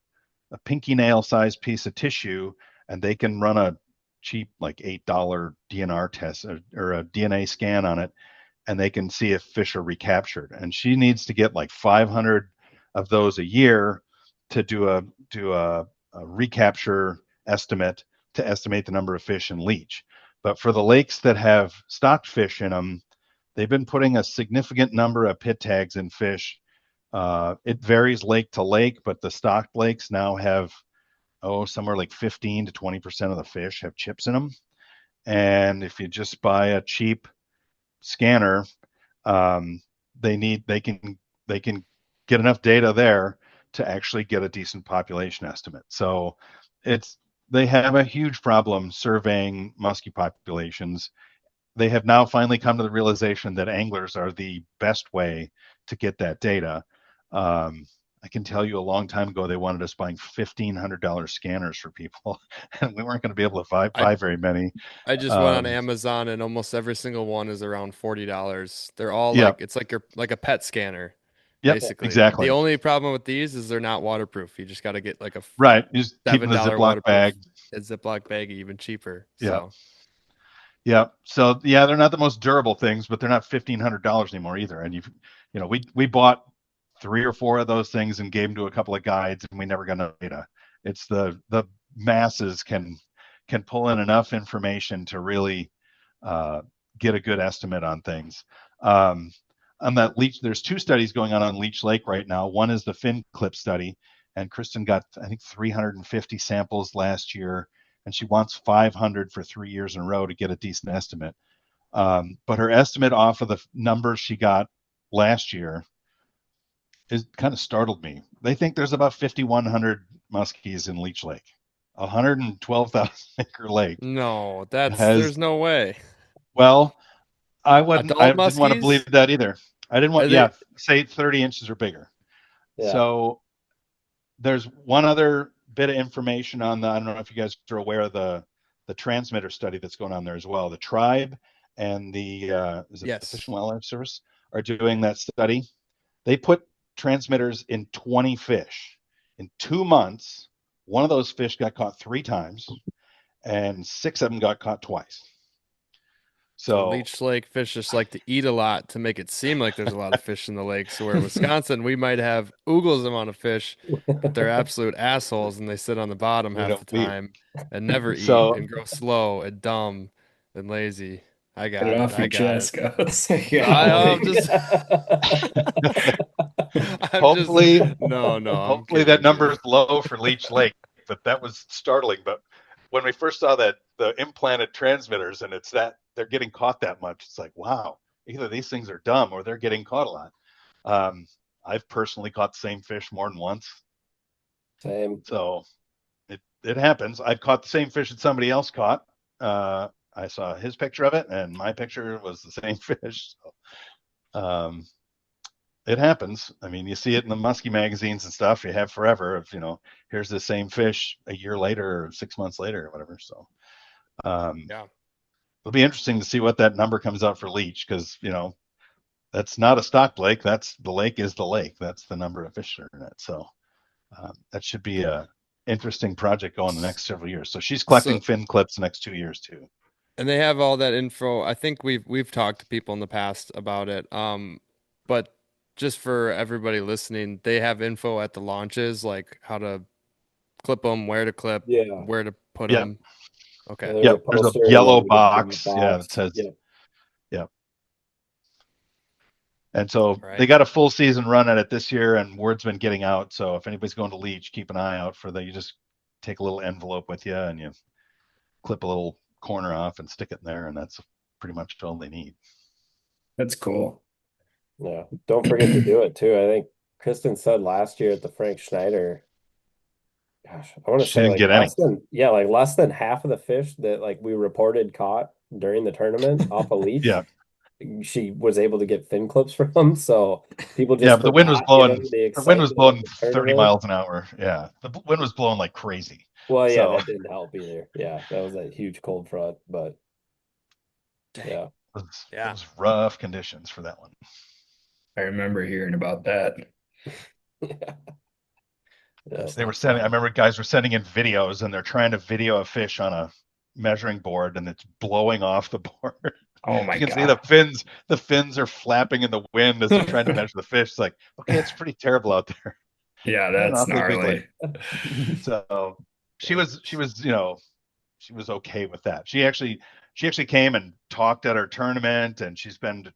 a pinky nail sized piece of tissue and they can run a cheap like $8 DNR test or a DNA scan on it, and they can see if fish are recaptured. And she needs to get like 500 of those a year to do a recapture estimate to estimate the number of fish in leech. But for the lakes that have stocked fish in them, they've been putting a significant number of pit tags in fish. It varies lake to lake, but the stocked lakes now have somewhere like 15 to 20% of the fish have chips in them. And if you just buy a cheap scanner, they can get enough data there to actually get a decent population estimate. So they have a huge problem surveying muskie populations. They have now finally come to the realization that anglers are the best way to get that data. I can tell you a long time ago, they wanted us buying $1,500 scanners for people, and we weren't going to be able to buy very many. I just went on Amazon, and almost every single one is around $40. They're all Yep. it's like a pet scanner. Yep, basically. exactly. The only problem with these is they're not waterproof. You just got to get like a right. You just keep in the $7 Ziploc waterproof bag. a Ziploc bag, even cheaper. Yeah. So. Yeah. So yeah, they're not the most durable things, but they're not $1,500 anymore either. And we bought 3 or 4 of those things and gave them to a couple of guides, and we never got no data. It's the masses can pull in enough information to really get a good estimate on things. On that leech, there's 2 studies going on Leech Lake right now. One is the fin clip study, and Kristen got, I think, 350 samples last year, and she wants 500 for 3 years in a row to get a decent estimate. But her estimate off of the numbers she got last year kind of startled me. They think there's about 5,100 muskies in Leech Lake, 112,000 acre lake. No, there's no way. Well, I didn't want to muskies? believe that either. I didn't want, say 30 inches or bigger. Yeah. So there's one other bit of information on I don't know if you guys are aware of the transmitter study that's going on there as well. The tribe and the is it the Fish Yes. and Wildlife Service are doing that study. They put transmitters in 20 fish. In 2 months, one of those fish got caught 3 times, and 6 of them got caught twice. So So Leech Lake fish just like to eat a lot to make it seem like there's a lot of fish in the lake. So where Wisconsin, we might have oogles amount of fish, but they're absolute assholes and they sit on the bottom they half the don't eat. time and never eat So and grow slow and dumb and lazy. I Get got it it. off I your got it. chest, guys. I'm Golly. just, I'm just, hopefully, no, I'm hopefully that kidding, number dude. is low for Leech Lake, but that was startling. But when we first saw that the implanted transmitters and it's that they're getting caught that much, it's like, wow, either these things are dumb or they're getting caught a lot. I've personally caught the same fish more than once, Same. so it happens. I've caught the same fish that somebody else caught. I saw his picture of it, and my picture was the same fish. So, it happens. I mean, you see it in the musky magazines and stuff. You have forever of, here's the same fish a year later or 6 months later or whatever. So, Yeah. it'll be interesting to see what that number comes out for leech because, that's not a stock lake. The lake is the lake. That's the number of fish that are in it. So, that should be a interesting project going the next several years. So she's collecting So, fin clips the next 2 years too. and they have all that info. I think we've talked to people in the past about it. But just for everybody listening, they have info at the launches, like how to clip them, where to clip, Yeah. where to put Yeah. them. Yeah, Okay. there's a Yep. There's a poster and yellow then you can do box. Yeah. That says, Yeah. yeah. And so Right. they got a full season run at it this year, and word's been getting out. So if anybody's going to Leech, keep an eye out for that. You just take a little envelope with you and you clip a little corner off and stick it in there, and that's pretty much all they need. That's cool. Yeah. Don't forget to do it too. I think Kristen said last year at the Frank Schneider, gosh, I want to She say didn't like get any. less than half of the fish that like we reported caught during the tournament off a leech. Yeah. She was able to get fin clips from. So people Yeah, just but the wind was forgot, blowing. the The wind was excitement of blowing the 30 tournament. miles an hour. Yeah, the wind was blowing like crazy. Well, yeah, So that didn't help either. Yeah, that was a huge cold front, but Dang. yeah. it was rough conditions for that one. I remember hearing about that. Yeah. That's They were not sending. I fun. remember guys were sending in videos, and they're trying to video a fish on a measuring board, and it's blowing off the board. Oh my You can see God. the fins are flapping in the wind as they're trying to measure the fish. It's like, okay, it's pretty terrible out there. Yeah, Not an that's awfully big lake. gnarly. So she was okay with that. She actually came and talked at our tournament, and she's been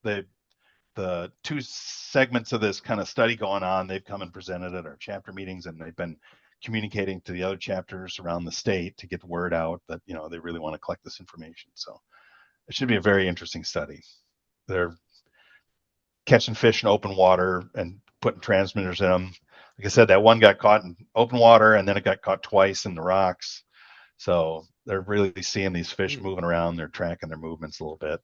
the two segments of this kind of study going on. They've come and presented at our chapter meetings, and they've been communicating to the other chapters around the state to get the word out that they really want to collect this information. So it should be a very interesting study. They're catching fish in open water and putting transmitters in them. Like I said, that one got caught in open water, and then it got caught twice in the rocks. So they're really seeing these fish moving around. They're tracking their movements a little bit.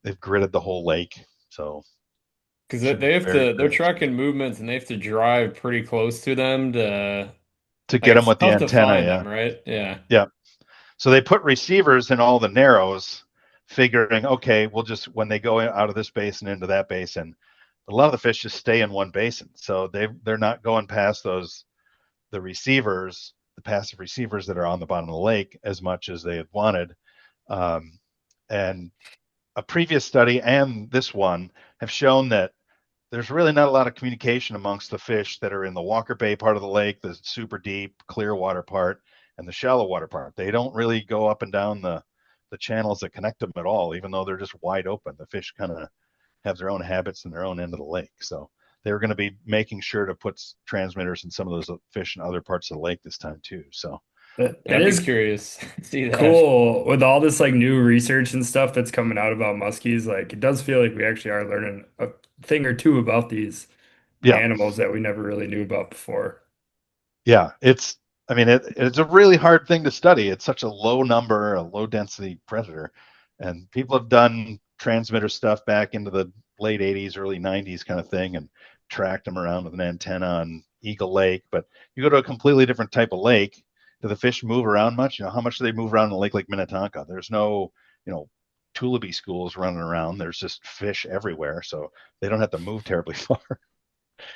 They've gridded the whole lake. So Because should be they have very, to, they're very tracking movements and they have to drive pretty close to them to, to like, get them it's with the tough to antenna. find Yeah. them, right? Yeah. Yeah. So they put receivers in all the narrows, figuring, okay, we'll just, when they go out of this basin into that basin, a lot of the fish just stay in one basin. So they're not going past the receivers, the passive receivers that are on the bottom of the lake as much as they had wanted. And a previous study and this one have shown that there's really not a lot of communication amongst the fish that are in the Walker Bay part of the lake, the super deep, clear water part, and the shallow water part. They don't really go up and down the channels that connect them at all, even though they're just wide open. The fish kind of have their own habits in their own end of the lake. So they were going to be making sure to put transmitters in some of those fish in other parts of the lake this time too. So That I'd be is curious to see that. cool with all this like new research and stuff that's coming out about muskies. Like it does feel like we actually are learning a thing or two about these yeah, animals that we never really knew about before. yeah, it's a really hard thing to study. It's such a low number, a low density predator, and people have done transmitter stuff back into the late 80s, early 90s kind of thing, and tracked them around with an antenna on Eagle Lake. But you go to a completely different type of lake. Do the fish move around much? How much do they move around in a lake like Minnetonka? There's no, Tullaby schools running around. There's just fish everywhere, so they don't have to move terribly far.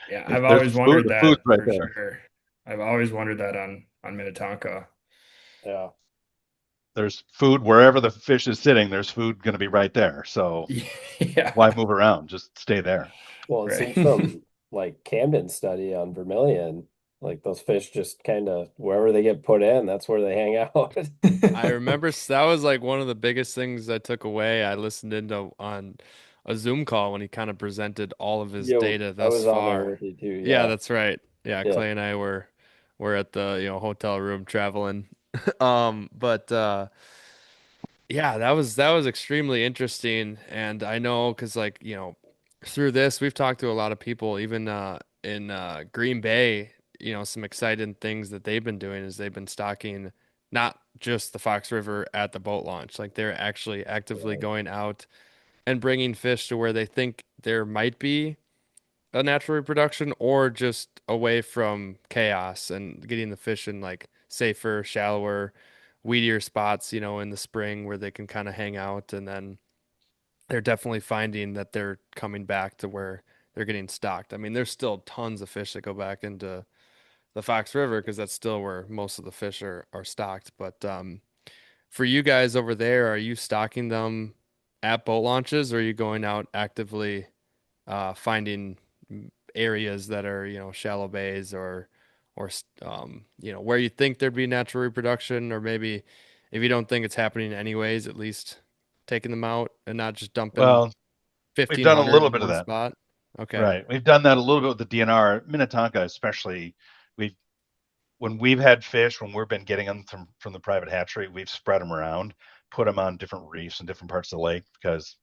Yeah, I've There's always food. wondered The food's that right for there. sure. I've always wondered that on Minnetonka. Yeah. There's food wherever the fish is sitting. There's food going to be right there. So Yeah, why move around? Just stay there. Well, it right. seems from like Camden's study on Vermilion, like those fish just kind of wherever they get put in, that's where they hang out. I remember that was like one of the biggest things I took away. I listened into on a Zoom call when he kind of presented all of his Yo, data I thus was on there far. with you too. Yeah, Yeah. that's right. Yeah, Yeah. Clay and I were at the, hotel room traveling. But yeah, that was extremely interesting, and I know because like through this we've talked to a lot of people, even in Green Bay. Some exciting things that they've been doing is they've been stocking not just the Fox River at the boat launch, like they're actually actively Right. going out and bringing fish to where they think there might be a natural reproduction or just away from chaos and getting the fish in like safer, shallower, weedier spots, in the spring where they can kind of hang out. And then they're definitely finding that they're coming back to where they're getting stocked. I mean, there's still tons of fish that go back into the Fox River because that's still where most of the fish are stocked. But for you guys over there, are you stocking them at boat launches or are you going out actively finding areas that are shallow bays or where you think there'd be natural reproduction, or maybe if you don't think it's happening anyways, at least taking them out and not just dumping Well, we've done a 1,500 little in bit of one that. spot. Okay. Right. We've done that a little bit with the DNR, Minnetonka especially. We've when we've had fish, when we've been getting them from the private hatchery, we've spread them around, put them on different reefs in different parts of the lake because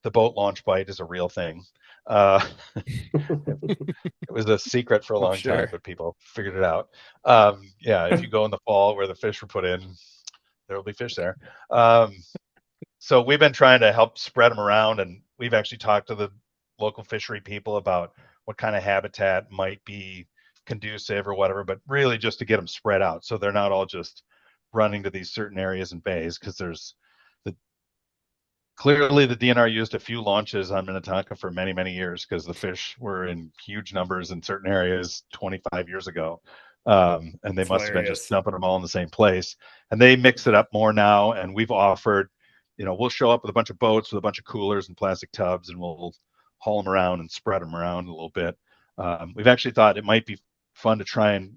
the boat launch bite is a real thing. Uh, it was a secret for a I'm long time, sure. but people figured it out. Yeah, if you go in the fall where the fish were put in, there will be fish there. Um, so we've been trying to help spread them around, and we've actually talked to the local fishery people about what kind of habitat might be conducive or whatever, but really just to get them spread out so they're not all just running to these certain areas and bays because there's the clearly the DNR used a few launches on Minnetonka for many, many years because the fish were in huge numbers in certain areas 25 years ago. And they It's must have been just hilarious. dumping them all in the same place. And they mix it up more now. And we've offered, we'll show up with a bunch of boats with a bunch of coolers and plastic tubs, and we'll haul them around and spread them around a little bit. We've actually thought it might be fun to try and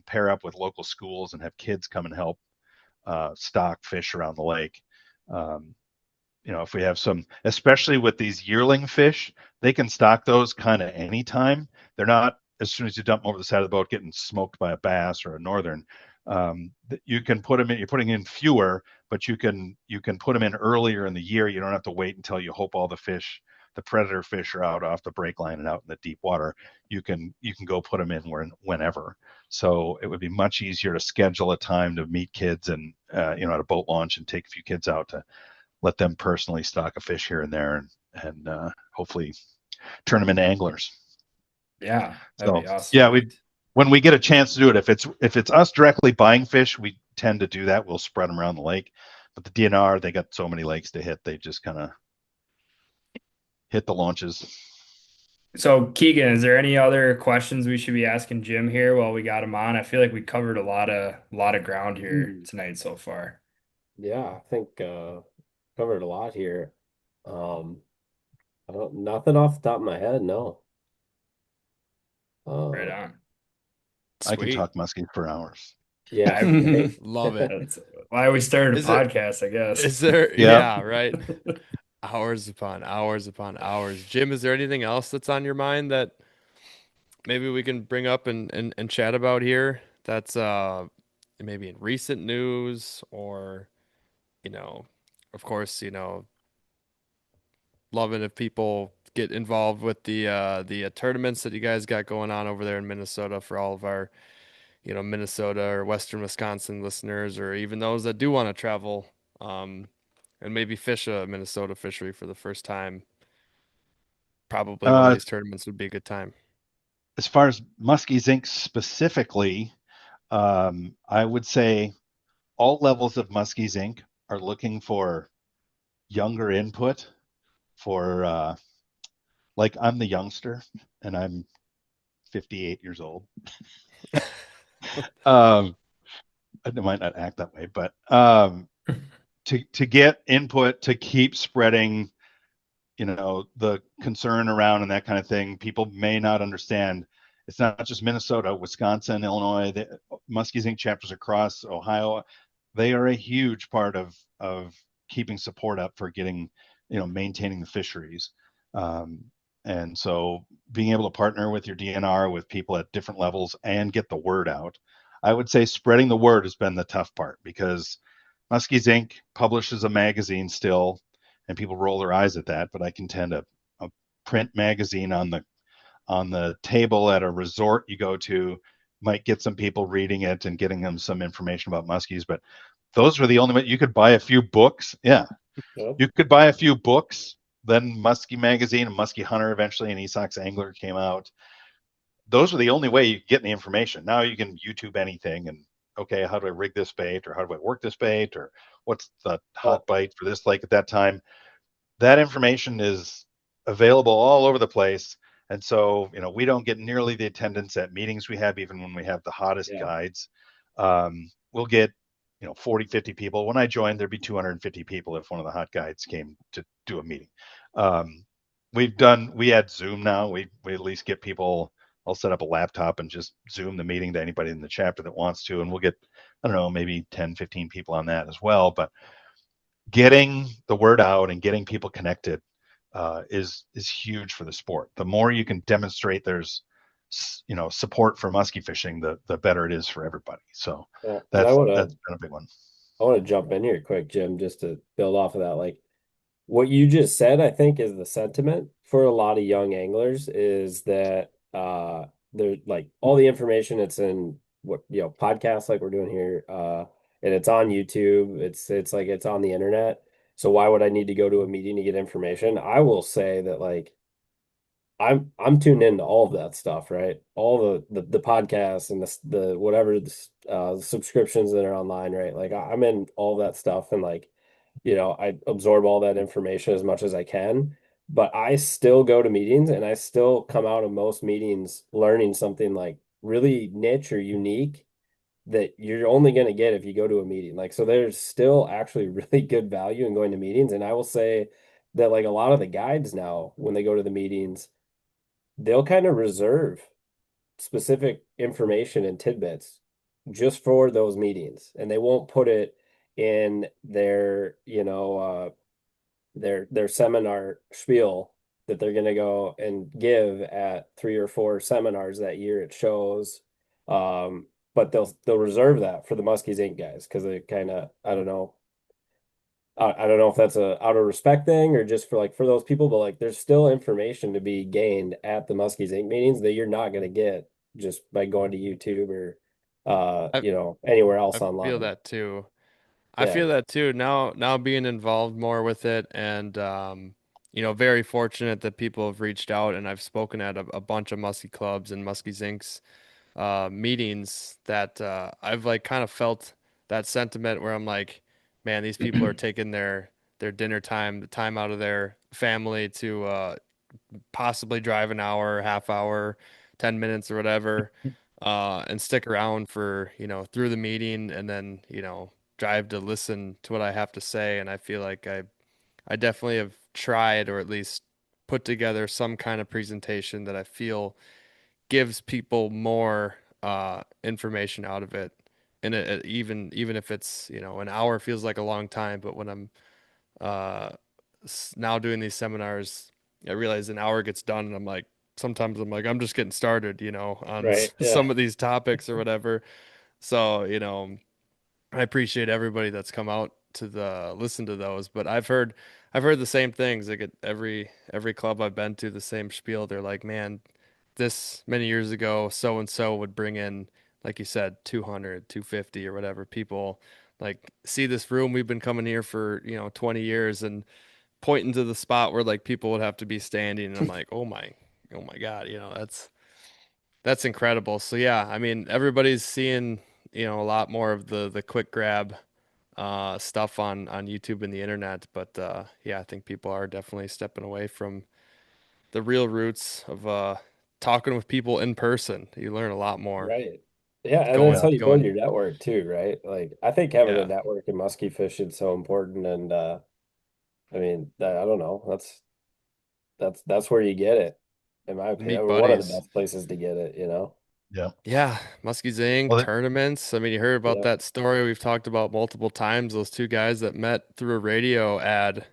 pair up with local schools and have kids come and help stock fish around the lake. If we have some, especially with these yearling fish, they can stock those kind of anytime. They're not, as soon as you dump them over the side of the boat, getting smoked by a bass or a northern. You can put them in, you're putting in fewer, but you can put them in earlier in the year. You don't have to wait until you hope all the predator fish are out off the break line and out in the deep water. You can go put them in whenever. So it would be much easier to schedule a time to meet kids and at a boat launch and take a few kids out to let them personally stock a fish here and there and hopefully turn them into anglers. Yeah, that'd So be awesome. yeah, when we get a chance to do it, if it's us directly buying fish, we tend to do that. We'll spread them around the lake. But the DNR, they got so many lakes to hit, they just kind of hit the launches. So Keegan, is there any other questions we should be asking Jim here while we got him on? I feel like we covered a lot of ground here tonight so far. Yeah, I think covered a lot here. Nothing off the top of my head, no. Right on. I can Sweet. talk muskie for hours. Yeah, right. Love it. That's why we started a Is it- podcast, I guess. Is there? Yeah. Yeah, right. Hours upon hours upon hours. Jim, is there anything else that's on your mind that maybe we can bring up and chat about here? That's maybe in recent news or, of course, loving if people get involved with the tournaments that you guys got going on over there in Minnesota for all of our, Minnesota or Western Wisconsin listeners, or even those that do want to travel, and maybe fish a Minnesota fishery for the first time. Probably one of these tournaments would be a good time. As far as Muskies Inc. specifically, I would say all levels of Muskies Inc. are looking for younger input for like I'm the youngster and I'm 58 years old. um, I might not act that way, but to get input to keep spreading, the concern around and that kind of thing. People may not understand. It's not just Minnesota, Wisconsin, Illinois, the Muskies Inc. chapters across Ohio. They are a huge part of keeping support up for getting, maintaining the fisheries. And so being able to partner with your DNR with people at different levels and get the word out. I would say spreading the word has been the tough part because Muskies Inc. publishes a magazine still, and people roll their eyes at that. But I contend a print magazine on the table at a resort you go to might get some people reading it and getting them some information about muskies. But those were the only way you could buy a few books. Yeah, Yep. you could buy a few books. Then Muskie Magazine and Muskie Hunter eventually, and Esox Angler came out. Those were the only way you could get the information. Now you can YouTube anything and okay, how do I rig this bait, or how do I work this bait, or what's the hot bite for this lake at that time. That information is available all over the place. And so, we don't get nearly the attendance at meetings we have, even when we have the hottest guides. We'll get, 40, 50 people. When I joined, there'd be 250 people if one of the hot guides came to do a meeting. We had Zoom now. We at least get people. I'll set up a laptop and just Zoom the meeting to anybody in the chapter that wants to. And we'll get, I don't know, maybe 10, 15 people on that as well. But getting the word out and getting people connected is huge for the sport. The more you can demonstrate there's support for musky fishing, the better it is for everybody. So that's been a big one. I want to jump in here quick, Jim, just to build off of that. Like what you just said, I think is the sentiment for a lot of young anglers is that there's like all the information it's in podcasts like we're doing here, and it's on YouTube. It's like it's on the internet. So why would I need to go to a meeting to get information? I will say that like I'm tuned into all of that stuff, right? All the podcasts and the whatever the subscriptions that are online, right? Like I'm in all that stuff and like I absorb all that information as much as I can, but I still go to meetings and I still come out of most meetings learning something like really niche or unique that you're only going to get if you go to a meeting. Like, so there's still actually really good value in going to meetings. And I will say that like a lot of the guides now, when they go to the meetings, they'll kind of reserve specific information and tidbits just for those meetings, and they won't put it in their their seminar spiel that they're going to go and give at 3 or 4 seminars that year at shows. But they'll reserve that for the Muskies Inc. guys because they kind of I don't know if that's a out of respect thing or just for those people, but like there's still information to be gained at the Muskies Inc. meetings that you're not going to get just by going to YouTube or I, anywhere else I online. feel that too. I feel that too. Now being involved more with it and very fortunate that people have reached out and I've spoken at a bunch of musky clubs and Muskies Inc.'s meetings that I've like kind of felt that sentiment where I'm like, man, these people are taking their dinner time, the time out of their family to possibly drive an hour, half hour, 10 minutes or whatever, and stick around for, through the meeting and then, drive to listen to what I have to say. And I feel like I definitely have tried or at least put together some kind of presentation that I feel gives people more information out of it. And even if it's, an hour feels like a long time, but when I'm uh, now doing these seminars, I realize an hour gets done and sometimes I'm like, I'm just getting started, on Right. Yeah. some of these topics or whatever. So, I appreciate everybody that's come out to listen to those, but I've heard the same things. Like at every club I've been to, the same spiel. They're like, man, this many years ago, so and so would bring in, like you said, 200, 250 or whatever people. Like, see this room, we've been coming here for 20 years, and pointing to the spot where like people would have to be standing, and I'm like, oh my God, that's incredible. So yeah, I mean, everybody's seeing a lot more of the quick grab stuff on YouTube and the internet. But yeah, I think people are definitely stepping away from the real roots of talking with people in person. You learn a lot more. Right. Yeah, and that's Going how you build going. your network too, right? Like I think having a Yeah. network in musky fishing is so important, and I mean, I don't know, that's where you get it, in my opinion. I Meet mean, one of the buddies. best places to get it, Yeah. Yeah, Muskies Inc. Well, tournaments. I mean, you heard about Yeah. that story we've talked about multiple times. Those two guys that met through a radio ad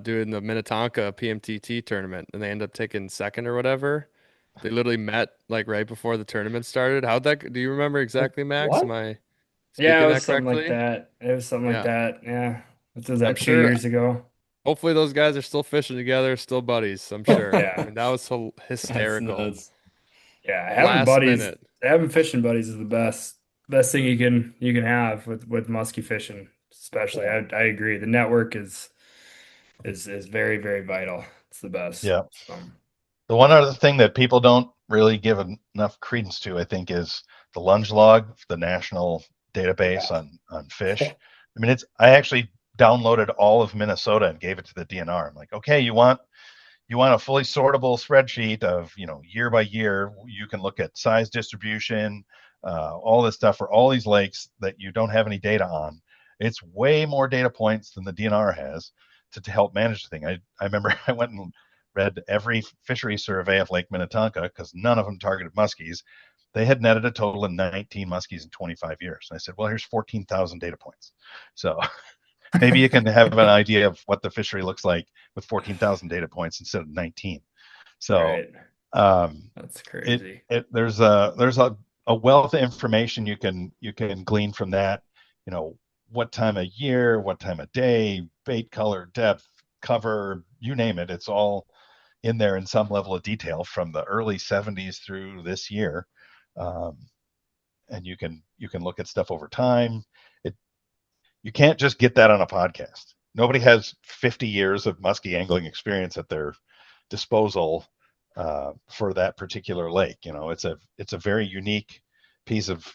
doing the Minnetonka PMTT tournament, and they end up taking second or whatever. They literally met like right before the tournament started. How'd that? Do you remember exactly, Max? Am What? I Yeah, speaking it was that something like correctly? that. It was something like Yeah, that. Yeah. What was I'm that, 2 sure. years ago? Hopefully, those guys are still fishing together, still buddies. I'm sure. I Yeah. mean, that was That's hysterical. nuts. Yeah. Last minute. Having fishing buddies is the best thing you can have with musky fishing, especially. Yeah. I agree. The network is very, very vital. It's the best. yeah. So, The one other thing that people don't really give enough credence to, I think, is the lunge log, the national database Yeah. on fish. I mean, I actually downloaded all of Minnesota and gave it to the DNR. I'm like, okay, you want a fully sortable spreadsheet of, year by year. You can look at size distribution, all this stuff for all these lakes that you don't have any data on. It's way more data points than the DNR has to help manage the thing. I remember I went and read every fishery survey of Lake Minnetonka because none of them targeted muskies. They had netted a total of 19 muskies in 25 years. And I said, well, here's 14,000 data points. So maybe you can have an idea of what the fishery looks like with 14,000 data points instead of 19. So right. um, That's crazy. there's a wealth of information you can glean from that. What time of year, what time of day, bait color, depth, cover, you name it. It's all in there in some level of detail from the early 70s through this year. And you can look at stuff over time. You can't just get that on a podcast. Nobody has 50 years of musky angling experience at their disposal for that particular lake. It's a very unique piece of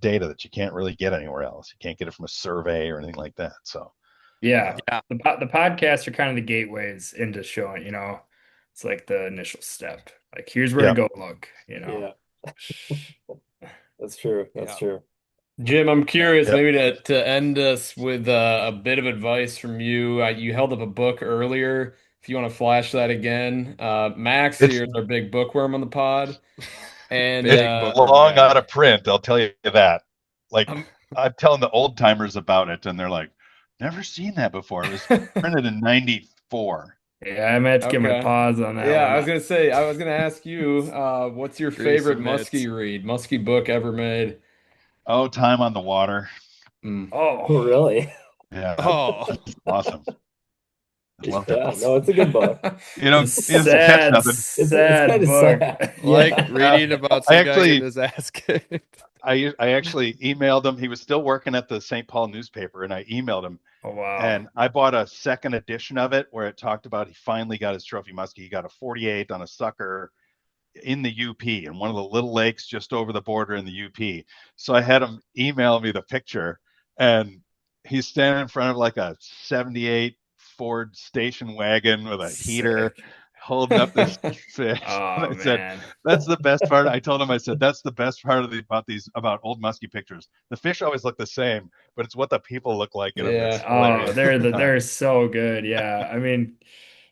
data that you can't really get anywhere else. You can't get it from a survey or anything like that. So Yeah. Yeah. The podcasts are kind of the gateways into showing, it's like the initial step. Like, here's where Yeah. to go look, Yeah. That's true. That's Yeah. true. Jim, I'm curious, Yep. maybe to end us with a bit of advice from you. You held up a book earlier. If you want to flash that again, Max It's here is our big bookworm on the pod, and Big it's book long guy. out of print. I'll tell you that. Like I'm telling the old timers about it, and they're like, "Never seen that before." It was printed in '94. Yeah, I might have to get my Okay. paws on that Yeah, one. I was gonna ask you, what's your Grease favorite and mitts. muskie read, muskie book ever made? Oh, Time on the Water. Mm. Oh, Oh, really? Yeah, Oh, it's awesome. I loved it. Yeah, no, it's a good book. You know, it's you a just catch sad, nothing. It's sad kind of book. sad. like Yeah. reading about I some guy actually- getting his ass kicked. I actually emailed him. He was still working at the St. Paul newspaper, and I emailed him. Oh, wow. And I bought a second edition of it where it talked about he finally got his trophy muskie. He got a 48 on a sucker in the UP in one of the little lakes just over the border in the UP. So I had him email me the picture, and he's standing in front of like a 78 Ford station wagon with a heater Sick. holding up this fish. Oh, And I said, man. that's the best part. I told him, I said, that's the best part of about old musky pictures. The fish always look the same, but it's what the people look like in them that's Oh, hilarious. they're so good. Yeah. I mean,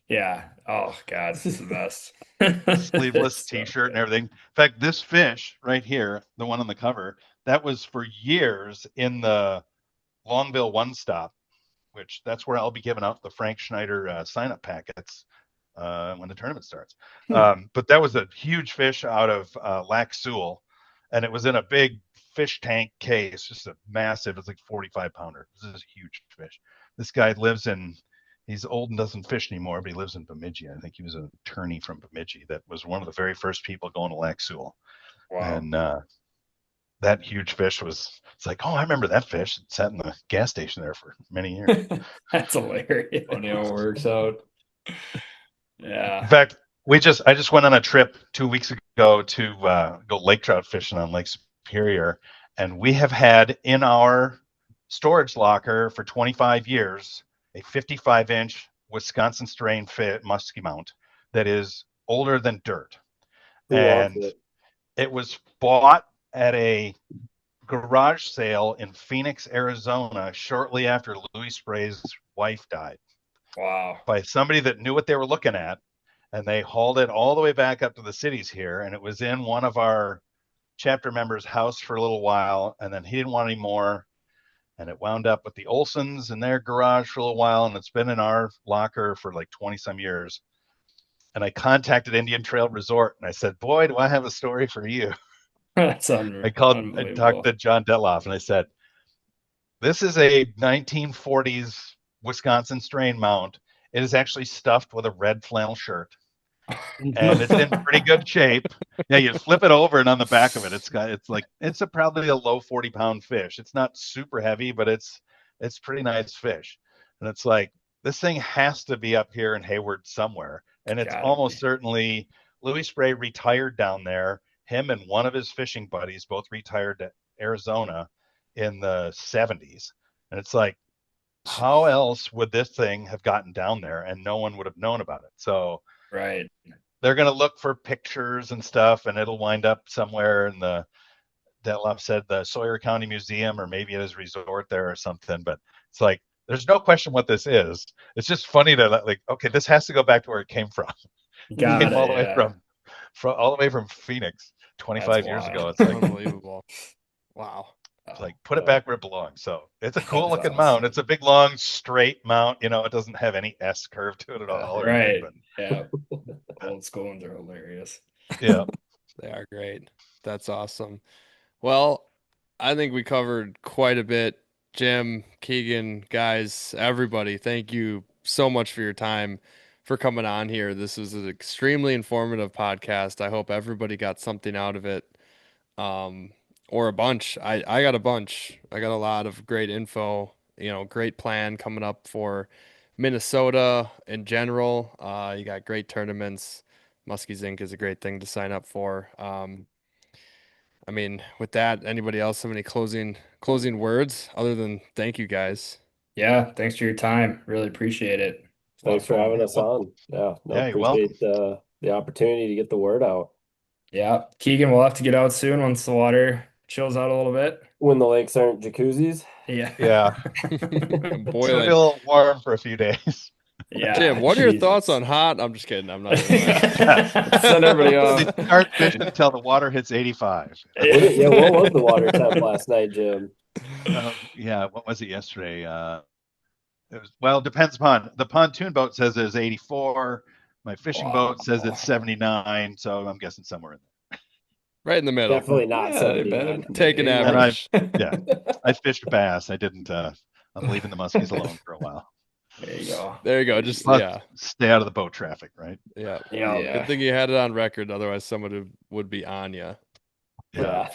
yeah. Oh, God, this is the best. Sleeveless It's so t-shirt and good. everything. In fact, this fish right here, the one on the cover, that was for years in the Longville One Stop, which that's where I'll be giving out the Frank Schneider sign-up packets when the tournament starts. But that was a huge fish out of Lac Sewell, and it was in a big fish tank case, just a massive, it's like 45 pounder. This is a huge fish. This guy he's old and doesn't fish anymore, but he lives in Bemidji. I think he was an attorney from Bemidji that was one of the very first people going to Lac Sewell. Wow. And that huge fish it's like, oh, I remember that fish. It sat in the gas station there for many years. That's hilarious. Funny how it works out. Yeah. In fact, I just went on a trip 2 weeks ago to go lake trout fishing on Lake Superior, and we have had in our storage locker for 25 years, a 55-inch Wisconsin strain fit musky mount that is older than dirt. Who wants And it? it was bought at a garage sale in Phoenix, Arizona, shortly after Louis Spray's wife died, Wow. by somebody that knew what they were looking at. And they hauled it all the way back up to the cities here. And it was in one of our chapter members' house for a little while. And then he didn't want any more. And it wound up with the Olsons in their garage for a little while. And it's been in our locker for like 20 some years. And I contacted Indian Trail Resort and I said, boy, do I have a story for you. That's I talked to John Detloff and I said, this is a 1940s Wisconsin strain mount. It is actually stuffed with a red flannel shirt. And it's in pretty good shape. Yeah, you flip it over and on the back of it, it's probably a low 40-pound fish. It's not super heavy, but it's pretty nice fish. And it's like, this thing has to be up here in Hayward somewhere. And it's almost certainly Louis Spray retired down there. Him and one of his fishing buddies both retired to Arizona in the 70s. And it's like, how else would this thing have gotten down there and no one would have known about it? So right. They're going to look for pictures and stuff, and it'll wind up somewhere in the, Detloff said, the Sawyer County Museum, or maybe at his resort there or something. But it's like, there's no question what this is. It's just funny to like, okay, this has to go back to where it came from. It came all the way all the way from Phoenix 25 years ago. It's like unbelievable. Wow. It's like, put it back where it belongs. So it's a cool looking mount. It's a big, long, straight mount. You know, it doesn't have any S curve to it at all. Right. Yeah. Old school ones are hilarious. Yeah. They are great. That's awesome. Well, I think we covered quite a bit. Jim, Keegan, guys, everybody, thank you so much for your time, for coming on here. This was an extremely informative podcast. I hope everybody got something out of it. Or a bunch. I got a bunch. I got a lot of great info, great plan coming up for Minnesota in general. You got great tournaments. Muskies Inc. is a great thing to sign up for. I mean, with that, anybody else have any closing words other than thank you guys? Yeah, thanks for your time. Really appreciate it. Thanks for having us on. Yeah, appreciate the opportunity to get the word out. Yeah, Keegan, we'll have to get out soon once the water chills out a little bit. When the lakes aren't jacuzzis. Yeah. It's Boy, a little warm for a few days. Yeah. Jim, what are your thoughts on hot? I'm just kidding. I'm not. Send everybody off. Start fishing until the water hits 85. Yeah, what was the water temp last night, Jim? Yeah, what was it yesterday? It depends upon the pontoon boat says it's 84. My fishing boat says it's 79, so I'm guessing somewhere in there. Right in the middle. Definitely not 79. Take an average. I fished bass. I didn't. I'm leaving the muskies alone for a while. There you go. Just stay out of the boat traffic, right? Yeah. Good thing you had it on record. Otherwise, someone would be on you. Yeah.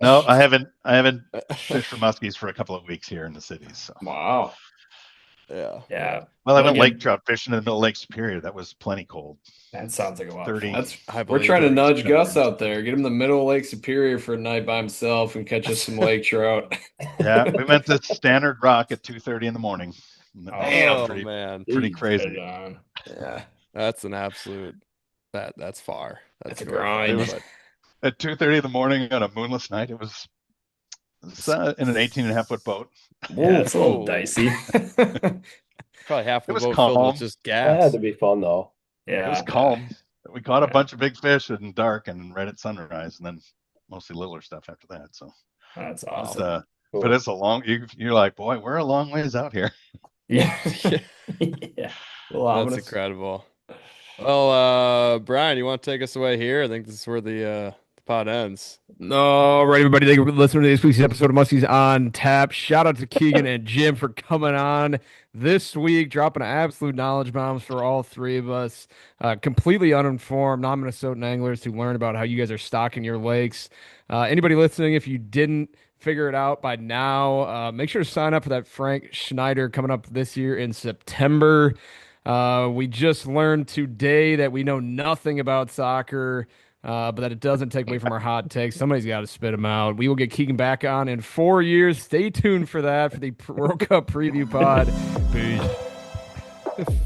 No, I haven't fished for muskies for a couple of weeks here in the cities. So. Wow. Yeah. Well, I went lake trout fishing in the middle of Lake Superior. That was plenty cold. That sounds like a lot. 30. We're trying to nudge Gus out there, get him the middle of Lake Superior for a night by himself, and catch us some lake trout. Yeah, we went to Standard Rock at 2:30 in the morning. Man, pretty crazy. Yeah, that's an absolute. That's far. That's a grind. At 2:30 in the morning on a moonless night, it was in an 18.5-foot boat. Yeah, it's a little dicey. Probably half the boat calm. filled with just gas. That had to be fun though. Yeah, it was calm. We caught a bunch of big fish in dark and right at sunrise, and then mostly littler stuff after that. So that's awesome. Cool. But it's a long. You're like, boy, we're a long ways out here. Yeah. Well, that's incredible. Well, Brian, you want to take us away here? I think this is where the pod ends. All right, everybody. Thank you for listening to this week's episode of Muskies on Tap. Shout out to Keegan and Jim for coming on this week, dropping absolute knowledge bombs for all three of us. Completely uninformed non-Minnesotan anglers who learn about how you guys are stocking your lakes. Anybody listening, if you didn't figure it out by now, make sure to sign up for that Frank Schneider coming up this year in September. We just learned today that we know nothing about soccer. but that it doesn't take away from our hot takes. Somebody's got to spit them out. We will get Keegan back on in 4 years. Stay tuned for that for the World Cup preview pod. Peace.